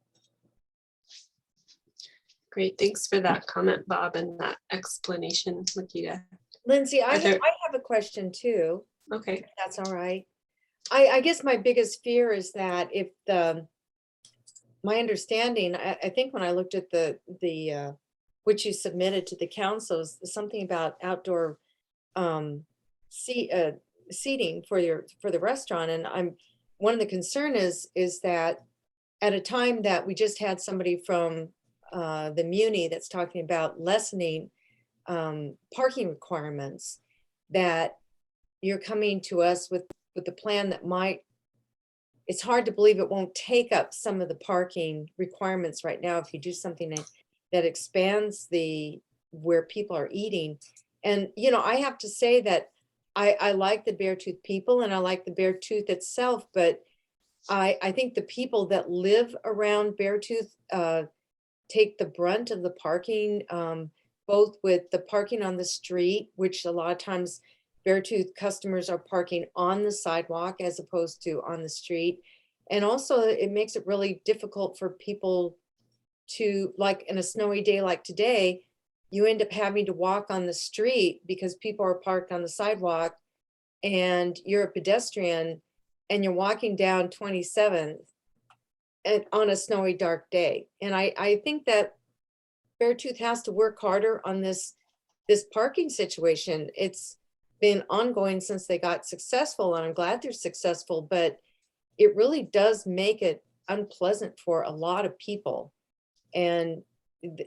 S1: Great, thanks for that comment, Bob, and that explanation, Lakita.
S11: Lindsay, I
S1: there-
S11: have a question too.
S1: Okay.
S11: If that's all right. I guess my biggest fear is that if my understanding, I think when I looked at the which you submitted to the council, is something about outdoor seating for the restaurant. And one of the concern is that at a time that we just had somebody from the Muni that's talking about lessening parking requirements, that you're coming to us with a plan that it's hard to believe it won't take up some of the parking requirements right now if you do something that expands where people are eating. And, you know, I have to say that I like the Beartooth people and I like the Beartooth itself, but I think the people that live around Beartooth take the brunt of the parking, both with the parking on the street, which a lot of times Beartooth customers are parking on the sidewalk as opposed to on the street. And also it makes it really difficult for people to, like in a snowy day like today, you end up having to walk on the street because people are parked on the sidewalk and you're a pedestrian and you're walking down 27th and on a snowy, dark day. And I think that Beartooth has to work harder on this parking situation. It's been ongoing since they got successful, and I'm glad they're successful, but it really does make it unpleasant for a lot of people. And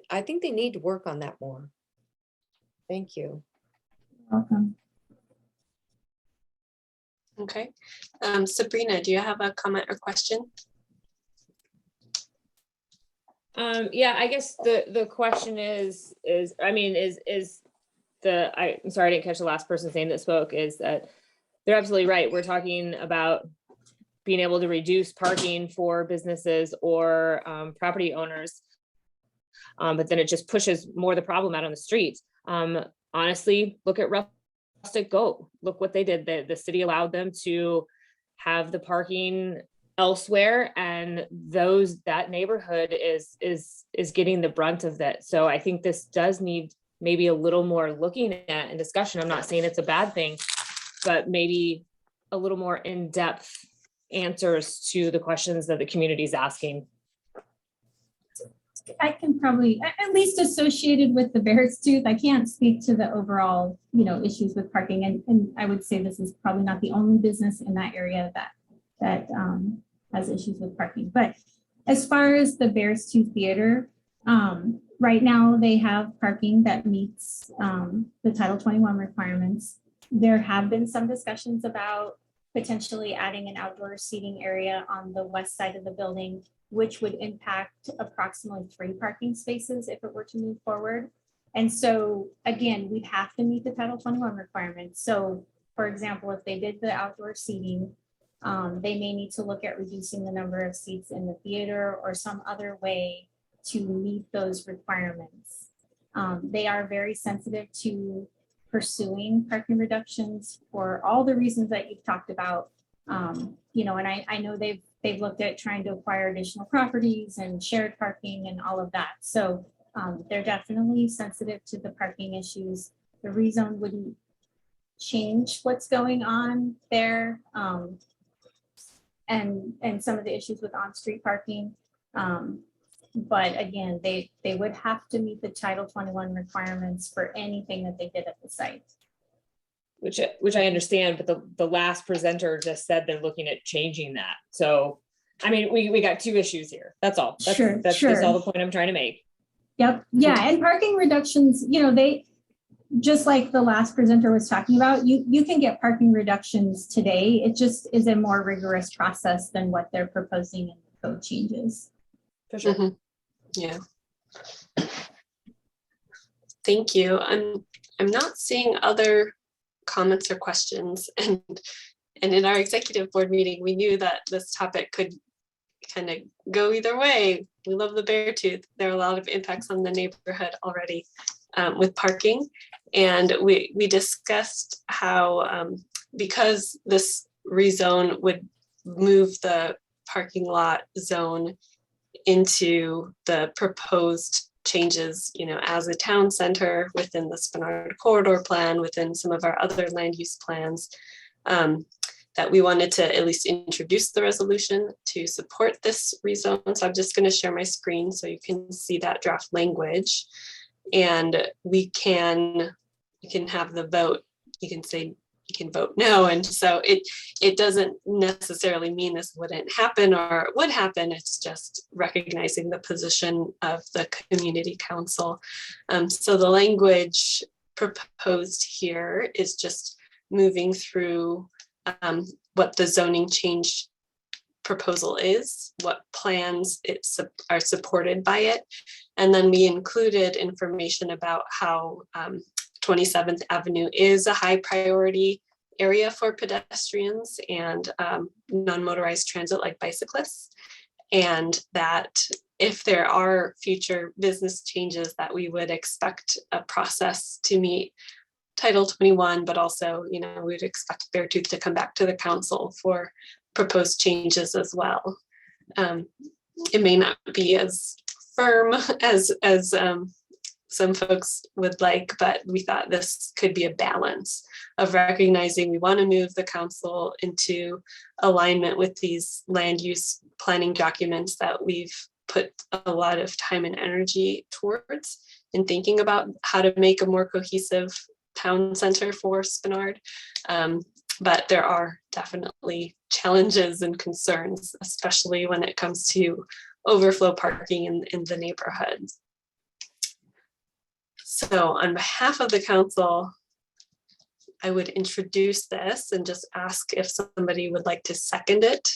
S11: I think they need to work on that more. Thank you.
S21: Welcome.
S1: Okay. Sabrina, do you have a comment or question?
S13: Yeah, I guess the question is I'm sorry, I didn't catch the last person's name that spoke, is that they're absolutely right. We're talking about being able to reduce parking for businesses or property owners. But then it just pushes more of the problem out on the streets. Honestly, look at Rustic Goat. Look what they did. The city allowed them to have the parking elsewhere, and that neighborhood is getting the brunt of that. So I think this does need maybe a little more looking at and discussion. I'm not saying it's a bad thing, but maybe a little more in-depth answers to the questions that the community is asking.
S21: I can probably, at least associated with the Beartooth, I can't speak to the overall, you know, issues with parking. And I would say this is probably not the only business in that area that has issues with parking. But as far as the Beartooth Theater, right now they have parking that meets the Title 21 requirements. There have been some discussions about potentially adding an outdoor seating area on the west side of the building, which would impact approximately 3 parking spaces if it were to move forward. And so again, we'd have to meet the Title 21 requirements. So for example, if they did the outdoor seating, they may need to look at reducing the number of seats in the theater or some other way to meet those requirements. They are very sensitive to pursuing parking reductions for all the reasons that you've talked about. You know, and I know they've looked at trying to acquire additional properties and shared parking and all of that. So they're definitely sensitive to the parking issues. The rezone wouldn't change what's going on there, and some of the issues with on-street parking. But again, they would have to meet the Title 21 requirements for anything that they did at the site.
S13: Which I understand, but the last presenter just said they're looking at changing that. So, I mean, we got 2 issues here. That's all. That's all the point I'm trying to make.
S21: Yep. Yeah. And parking reductions, you know, they, just like the last presenter was talking about, you can get parking reductions today. It just is a more rigorous process than what they're proposing in the code changes.
S13: For sure.
S1: Mm-hmm. Yeah. Thank you. I'm not seeing other comments or questions, and in our executive board meeting, we knew that this topic could kind of go either way. We love the Beartooth. There are a lot of impacts on the neighborhood already with parking. And we discussed how because this rezone would move the parking lot zone into the proposed changes, as a town center within the Spenard corridor plan, within some of our other land use plans, that we wanted to at least introduce the resolution to support this rezone. So I'm just going to share my screen so you can see that draft language, and you can have the vote. You can say you can vote no, and so it doesn't necessarily mean this wouldn't happen or it would happen. It's just recognizing the position of the community council. So the language proposed here is just moving through what the zoning change proposal is, what plans are supported by it, and then we included information about how 27th Avenue is a high priority area for pedestrians and non-motorized transit like bicyclists, and that if there are future business changes that we would expect a process to meet Title 21, but also, we'd expect Beartooth to come back to the council for proposed changes as well. It may not be as firm as some folks would like, but we thought this could be a balance of recognizing we want to move the council into alignment with these land use planning documents that we've put a lot of time and energy towards in thinking about how to make a more cohesive town center for Spenard. But there are definitely challenges and concerns, especially when it comes to overflow parking in the neighborhood. So on behalf of the council, I would introduce this and just ask if somebody would like to second it.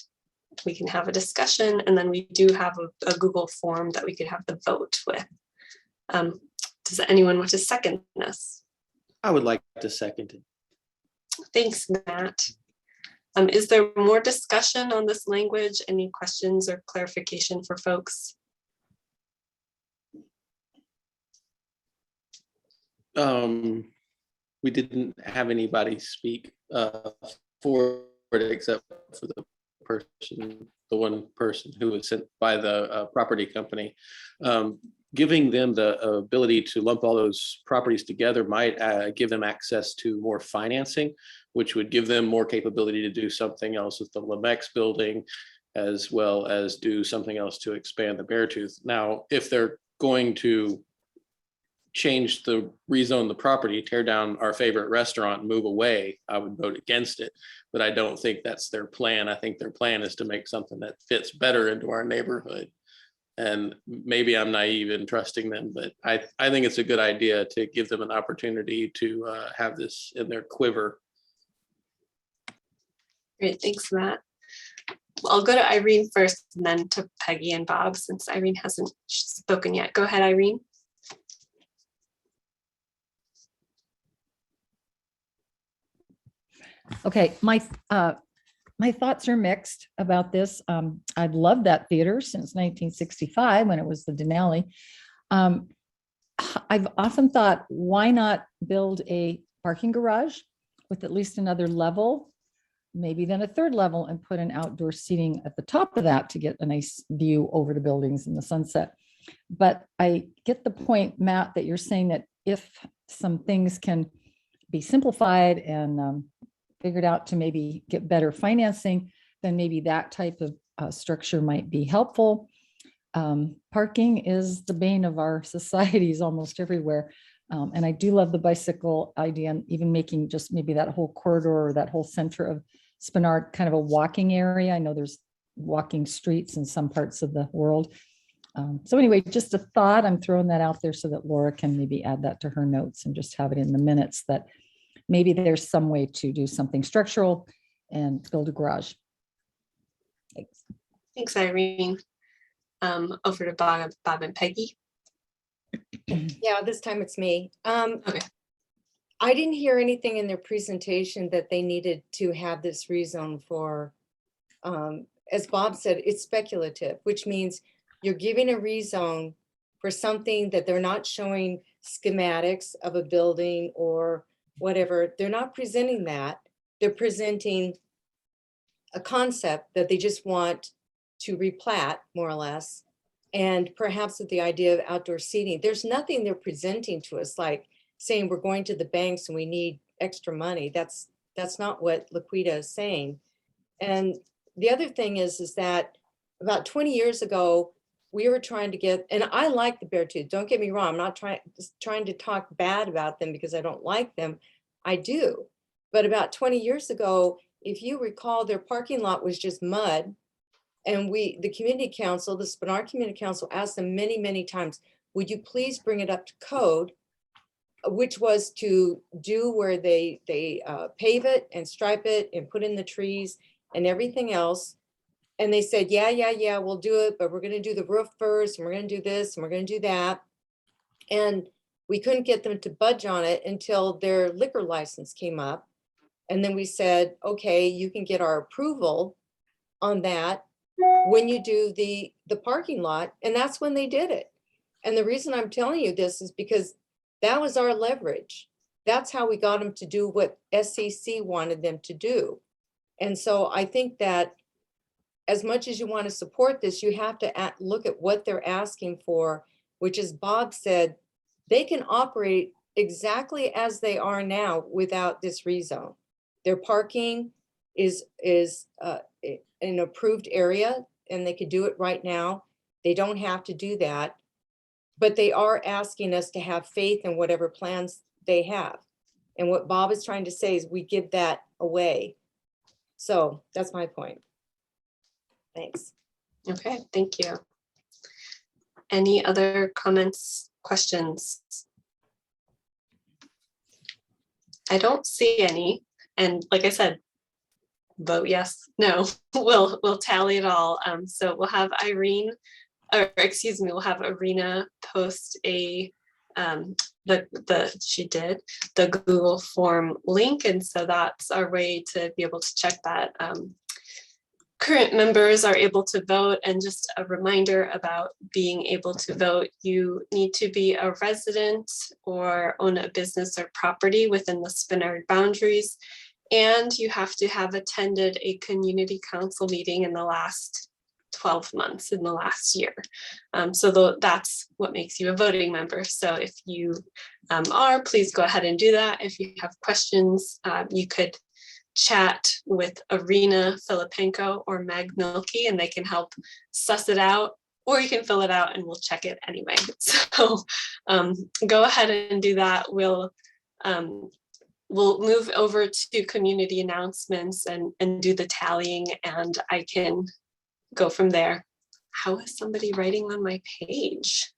S1: We can have a discussion, and then we do have a Google form that we could have the vote with. Does anyone want to second this?
S2: I would like to second it.
S1: Thanks, Matt. Is there more discussion on this language? Any questions or clarification for folks?
S2: We didn't have anybody speak for it except for the one person who was sent by the property company. Giving them the ability to lump all those properties together might give them access to more financing, which would give them more capability to do something else with the Lamex building, as well as do something else to expand the Beartooth. Now, if they're going to change rezone the property, tear down our favorite restaurant and move away, I would vote against it. But I don't think that's their plan. I think their plan is to make something that fits better into our neighborhood. And maybe I'm naive in trusting them, but I think it's a good idea to give them an opportunity to have this in their quiver.
S1: Great, thanks, Matt. Well, I'll go to Irene first and then to Peggy and Bob since Irene hasn't spoken yet. Go ahead, Irene.
S22: Okay, my thoughts are mixed about this. I've loved that theater since 1965 when it was the Denali. I've often thought, why not build a parking garage with at least another level, maybe then a third level, and put an outdoor seating at the top of that to get a nice view over the buildings and the sunset. But I get the point, Matt, that you're saying that if some things can be simplified and figured out to maybe get better financing, then maybe that type of structure might be helpful. Parking is the bane of our societies almost everywhere. And I do love the bicycle idea, and even making just maybe that whole corridor or that whole center of Spenard kind of a walking area. I know there's walking streets in some parts of the world. So anyway, just a thought, I'm throwing that out there so that Laura can maybe add that to her notes and just have it in the minutes that maybe there's some way to do something structural and build a garage. Thanks.
S1: Thanks, Irene. Over to Bob and Peggy.
S11: Yeah, this time it's me.
S1: Okay.
S11: I didn't hear anything in their presentation that they needed to have this rezone for as Bob said, it's speculative, which means you're giving a rezone for something that they're not showing schematics of a building or whatever. They're not presenting that. They're presenting a concept that they just want to replat, more or less, and perhaps with the idea of outdoor seating. There's nothing they're presenting to us like saying we're going to the banks and we need extra money. That's not what Laquita is saying. And the other thing is that about 20 years ago, we were trying to get, and I like the Beartooth, don't get me wrong, I'm not trying to talk bad about them because I don't like them. I do. But about 20 years ago, if you recall, their parking lot was just mud. And the community council, the Spenard Community Council asked them many, many times, would you please bring it up to code, which was to do where they pave it and stripe it and put in the trees and everything else. And they said, yeah, we'll do it, but we're going to do the roof first, and we're going to do this, and we're going to do that. And we couldn't get them to budge on it until their liquor license came up. And then we said, okay, you can get our approval on that when you do the parking lot. And that's when they did it. And the reason I'm telling you this is because that was our leverage. That's how we got them to do what SCC wanted them to do. And so I think that as much as you want to support this, you have to look at what they're asking for, which is Bob said, they can operate exactly as they are now without this rezone. Their parking is an approved area and they could do it right now. They don't have to do that, but they are asking us to have faith in whatever plans they have. And what Bob is trying to say is we give that away. So that's my point. Thanks.
S1: Okay, thank you. Any other comments, questions? I don't see any. And like I said, vote yes, no, we'll tally it all. So we'll have Irene, or excuse me, we'll have Irina post a she did the Google form link. And so that's our way to be able to check that current members are able to vote. And just a reminder about being able to vote, you need to be a resident or own a business or property within the Spenard boundaries. And you have to have attended a community council meeting in the last 12 months in the last year. So that's what makes you a voting member. So if you are, please go ahead and do that. If you have questions, you could chat with Irina Filipenko or Meg Milkey and they can help suss it out, or you can fill it out and we'll check it anyway. So go ahead and do that. We'll move over to community announcements and do the tallying, and I can go from there. How is somebody writing on my page?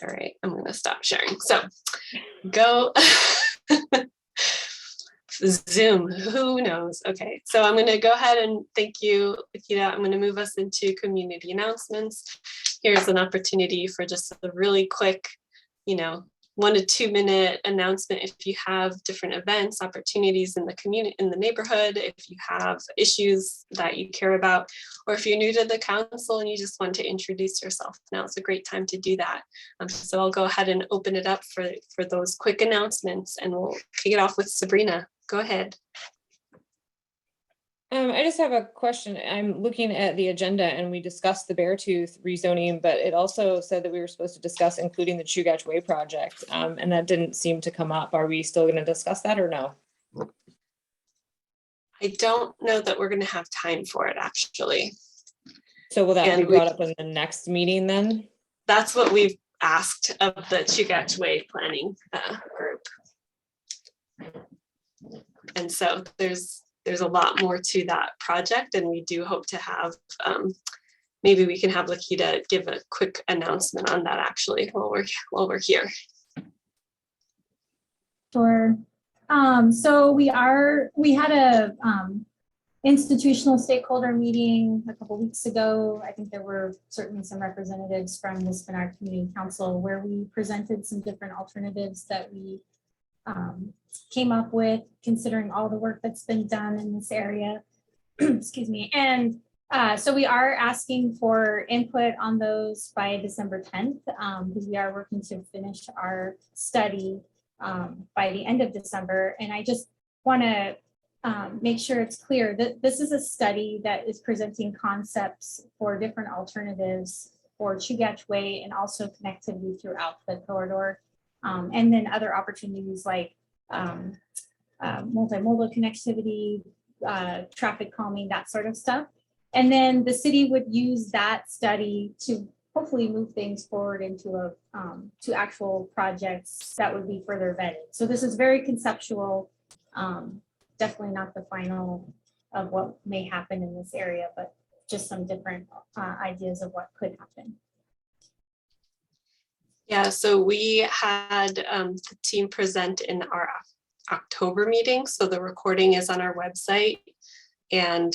S1: All right, I'm going to stop sharing. So go Zoom, who knows? Okay, so I'm going to go ahead and thank you, Laquita. I'm going to move us into community announcements. Here's an opportunity for just a really quick, 1 to 2 minute announcement. If you have different events, opportunities in the community, in the neighborhood, if you have issues that you care about, or if you're new to the council and you just want to introduce yourself, now is a great time to do that. So I'll go ahead and open it up for those quick announcements, and we'll kick it off with Sabrina. Go ahead.
S13: I just have a question. I'm looking at the agenda and we discussed the Beartooth rezoning, but it also said that we were supposed to discuss including the Chugach Way project, and that didn't seem to come up. Are we still going to discuss that or no?
S1: I don't know that we're going to have time for it, actually.
S13: So will that be brought up in the next meeting then?
S1: That's what we've asked of the Chugach Way planning group. And so there's a lot more to that project, and we do hope to have, maybe we can have Laquita give a quick announcement on that actually while we're here.
S21: Sure. So we had a institutional stakeholder meeting a couple weeks ago. I think there were certainly some representatives from the Spenard Community Council where we presented some different alternatives that we came up with, considering all the work that's been done in this area. excuse me. And so we are asking for input on those by December 10th, because we are working to finish our study by the end of December. And I just want to make sure it's clear that this is a study that is presenting concepts for different alternatives for Chugach Way and also connectivity throughout the corridor. And then other opportunities like multimodal connectivity, traffic calming, that sort of stuff. And then the city would use that study to hopefully move things forward into to actual projects that would be further vetted. So this is very conceptual, definitely not the final of what may happen in this area, but just some different ideas of what could happen.
S1: Yeah, so we had the team present in our October meeting. So the recording is on our website. And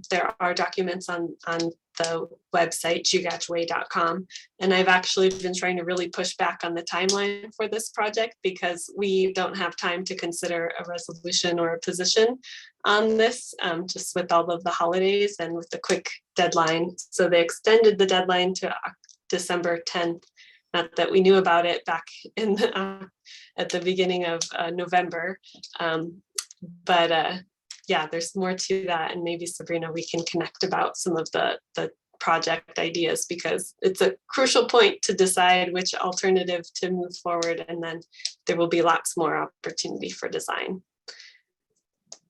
S1: there are documents on the website, chugachway.com. And I've actually been trying to really push back on the timeline for this project because we don't have time to consider a resolution or a position on this, just with all of the holidays and with the quick deadline. So they extended the deadline to December 10th. Not that we knew about it back in at the beginning of November, but yeah, there's more to that. And maybe Sabrina, we can connect about some of the project ideas because it's a crucial point to decide which alternative to move forward. And then there will be lots more opportunity for design.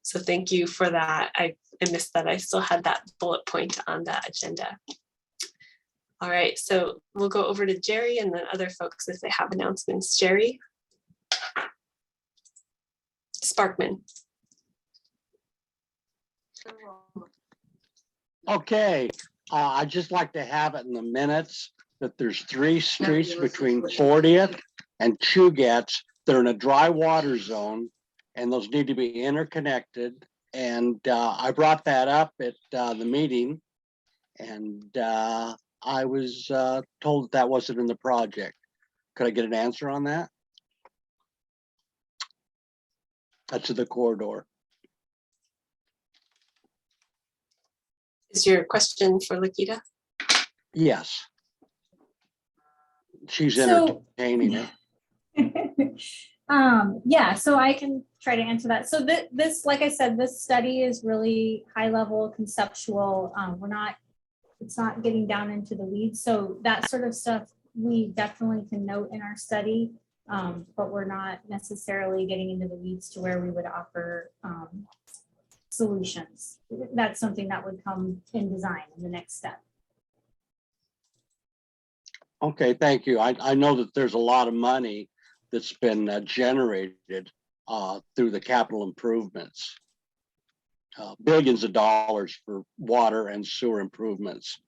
S1: So thank you for that. I missed that. I still had that bullet point on the agenda. All right, so we'll go over to Jerry and then other folks if they have announcements. Jerry. Sparkman.
S12: Okay, I'd just like to have it in the minutes that there's 3 streets between 40th and Chugach. They're in a dry water zone and those need to be interconnected. And I brought that up at the meeting and I was told that wasn't in the project. Could I get an answer on that? That's to the corridor.
S1: Is your question for Lakita?
S12: Yes. She's
S21: So-
S12: entertaining it.
S21: Yeah, so I can try to answer that. So this, like I said, this study is really high level conceptual. It's not getting down into the weeds. So that sort of stuff we definitely can note in our study, but we're not necessarily getting into the weeds to where we would offer solutions. That's something that would come in design in the next step.
S12: Okay, thank you. I know that there's a lot of money that's been generated through the capital improvements. Billions of dollars for water and sewer improvements.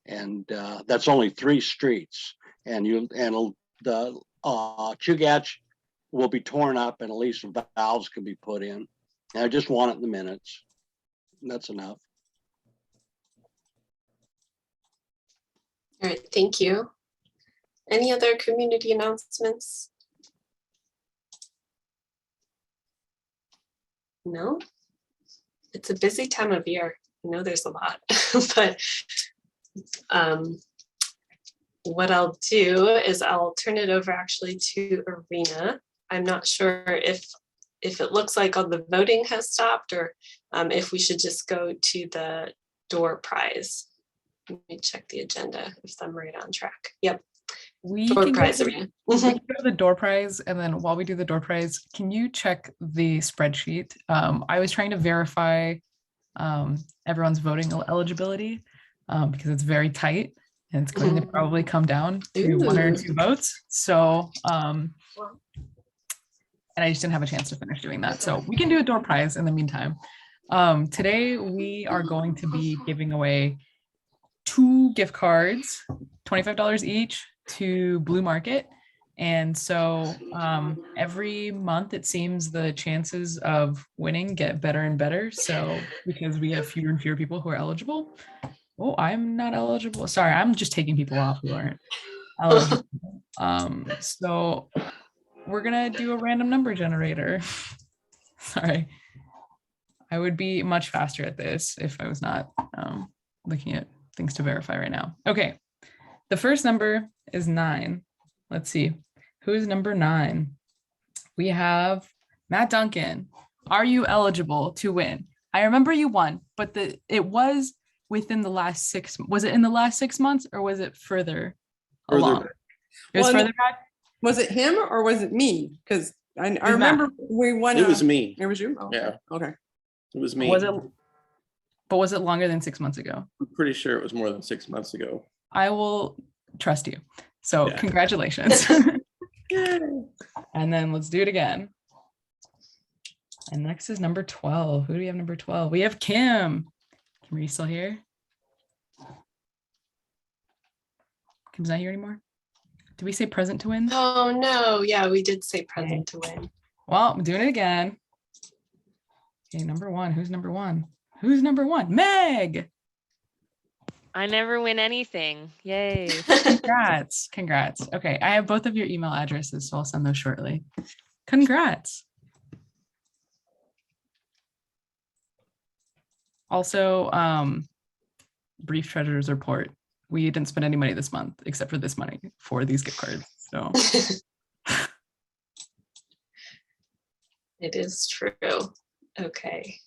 S12: And that's only 3 streets. And the Chugach will be torn up and at least some valves can be put in. And I just want it in the minutes. That's enough.
S1: All right, thank you. Any other community announcements? No? It's a busy time of year. I know there's a lot, but what I'll do is I'll turn it over actually to Arena. I'm not sure if it looks like all the voting has stopped or if we should just go to the door prize. Let me check the agenda if I'm right on track. Yep.
S3: We
S1: Door
S3: can
S1: prize,
S3: go to,
S1: Arena.
S3: we can go to the door prize, and then while we do the door prize, can you check the spreadsheet? I was trying to verify everyone's voting eligibility because it's very tight and it's going to probably come down to 1 or 2 votes. So, and I just didn't have a chance to finish doing that. So we can do a door prize in the meantime. Today we are going to be giving away 2 gift cards, $25 each, to Blue Market. And so every month it seems the chances of winning get better and better. So because we have fewer and fewer people who are eligible. Oh, I'm not eligible. Sorry, I'm just taking people off who aren't eligible. So we're gonna do a random number generator. Sorry. I would be much faster at this if I was not looking at things to verify right now. Okay, the first number is 9. Let's see, who's number 9? We have Matt Duncan. Are you eligible to win? I remember you won, but it was within the last 6. Was it in the last 6 months or was it further along? It was further back.
S6: Was it him or was it me? Because I remember we won.
S2: It was me.
S6: It was you? Oh,
S2: Yeah.
S6: Okay.
S2: It was me.
S3: Was it longer than 6 months ago?
S2: I'm pretty sure it was more than 6 months ago.
S3: I will trust you. So congratulations. And then let's do it again. And next is number 12. Who do we have number 12? We have Kim. Kim, are you still here? Kim's not here anymore. Did we say present to win?
S1: Oh, no. Yeah, we did say present to win.
S3: Well, I'm doing it again. Okay, number 1. Who's number 1? Who's number 1? Meg.
S7: I never win anything. Yay.
S3: Congrats. Congrats. Okay, I have both of your email addresses, so I'll send those shortly. Congrats. Also, brief treasurer's report. We didn't spend any money this month except for this money for these gift cards. So
S1: it is true. Okay.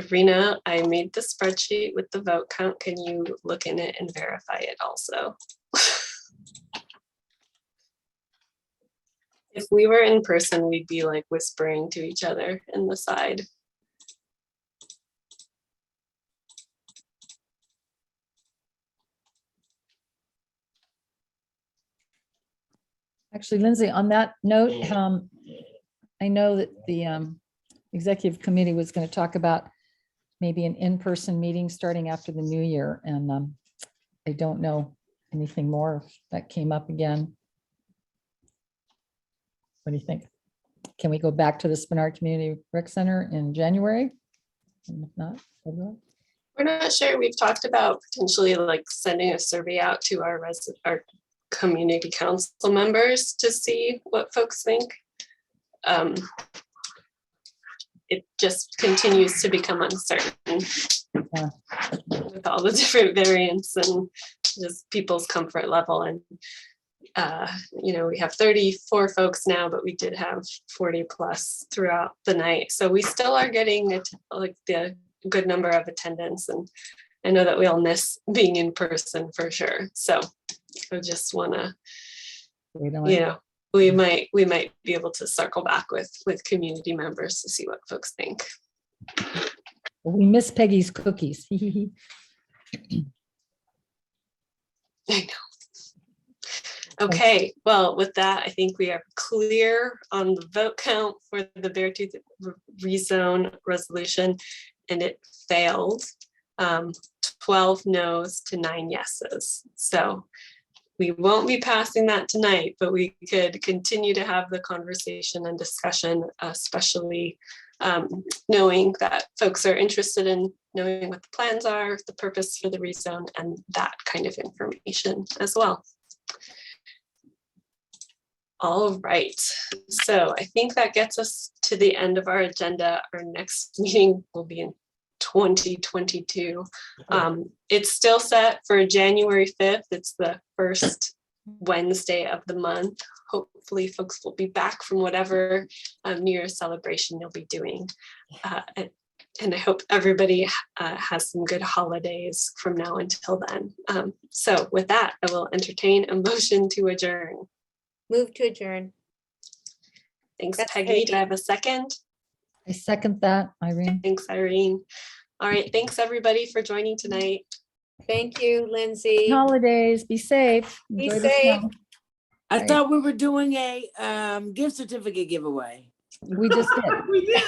S1: Rena, I made the spreadsheet with the vote count. Can you look in it and verify it also? If we were in person, we'd be like whispering to each other in the side.
S22: Actually, Lindsay, on that note, I know that the executive committee was going to talk about maybe an in-person meeting starting after the new year. And I don't know anything more if that came up again. What do you think? Can we go back to the Spenard Community Rec Center in January? And if not, February?
S1: We're not sure. We've talked about potentially like sending a survey out to our community council members to see what folks think. It just continues to become uncertain with all the different variants and just people's comfort level. And we have 34 folks now, but we did have 40 plus throughout the night. So we still are getting the good number of attendance, and I know that we all miss being in person for sure. So I just want to, we might be able to circle back with community members to see what folks think.
S22: We miss Peggy's cookies.
S1: I know. Okay, well, with that, I think we are clear on the vote count for the Beartooth rezone resolution, and it failed. 12 no's to 9 yeses. So we won't be passing that tonight, but we could continue to have the conversation and discussion, especially knowing that folks are interested in knowing what the plans are, the purpose for the rezone, and that kind of information as well. All right, so I think that gets us to the end of our agenda. Our next meeting will be in 2022. It's still set for January 5th. It's the first Wednesday of the month. Hopefully folks will be back from whatever New Year's celebration you'll be doing. And I hope everybody has some good holidays from now until then. So with that, I will entertain a motion to adjourn.
S11: Move to adjourn.
S1: Thanks,
S11: That's
S1: Peggy. Do I have a second?
S22: I second that, Irene.
S1: Thanks, Irene. All right, thanks everybody for joining tonight.
S11: Thank you, Lindsay.
S22: Holidays, be safe.
S11: Be
S22: Enjoy the
S11: safe.
S22: snow.
S5: I thought we were doing a gift certificate giveaway.
S22: We just did.
S6: We did.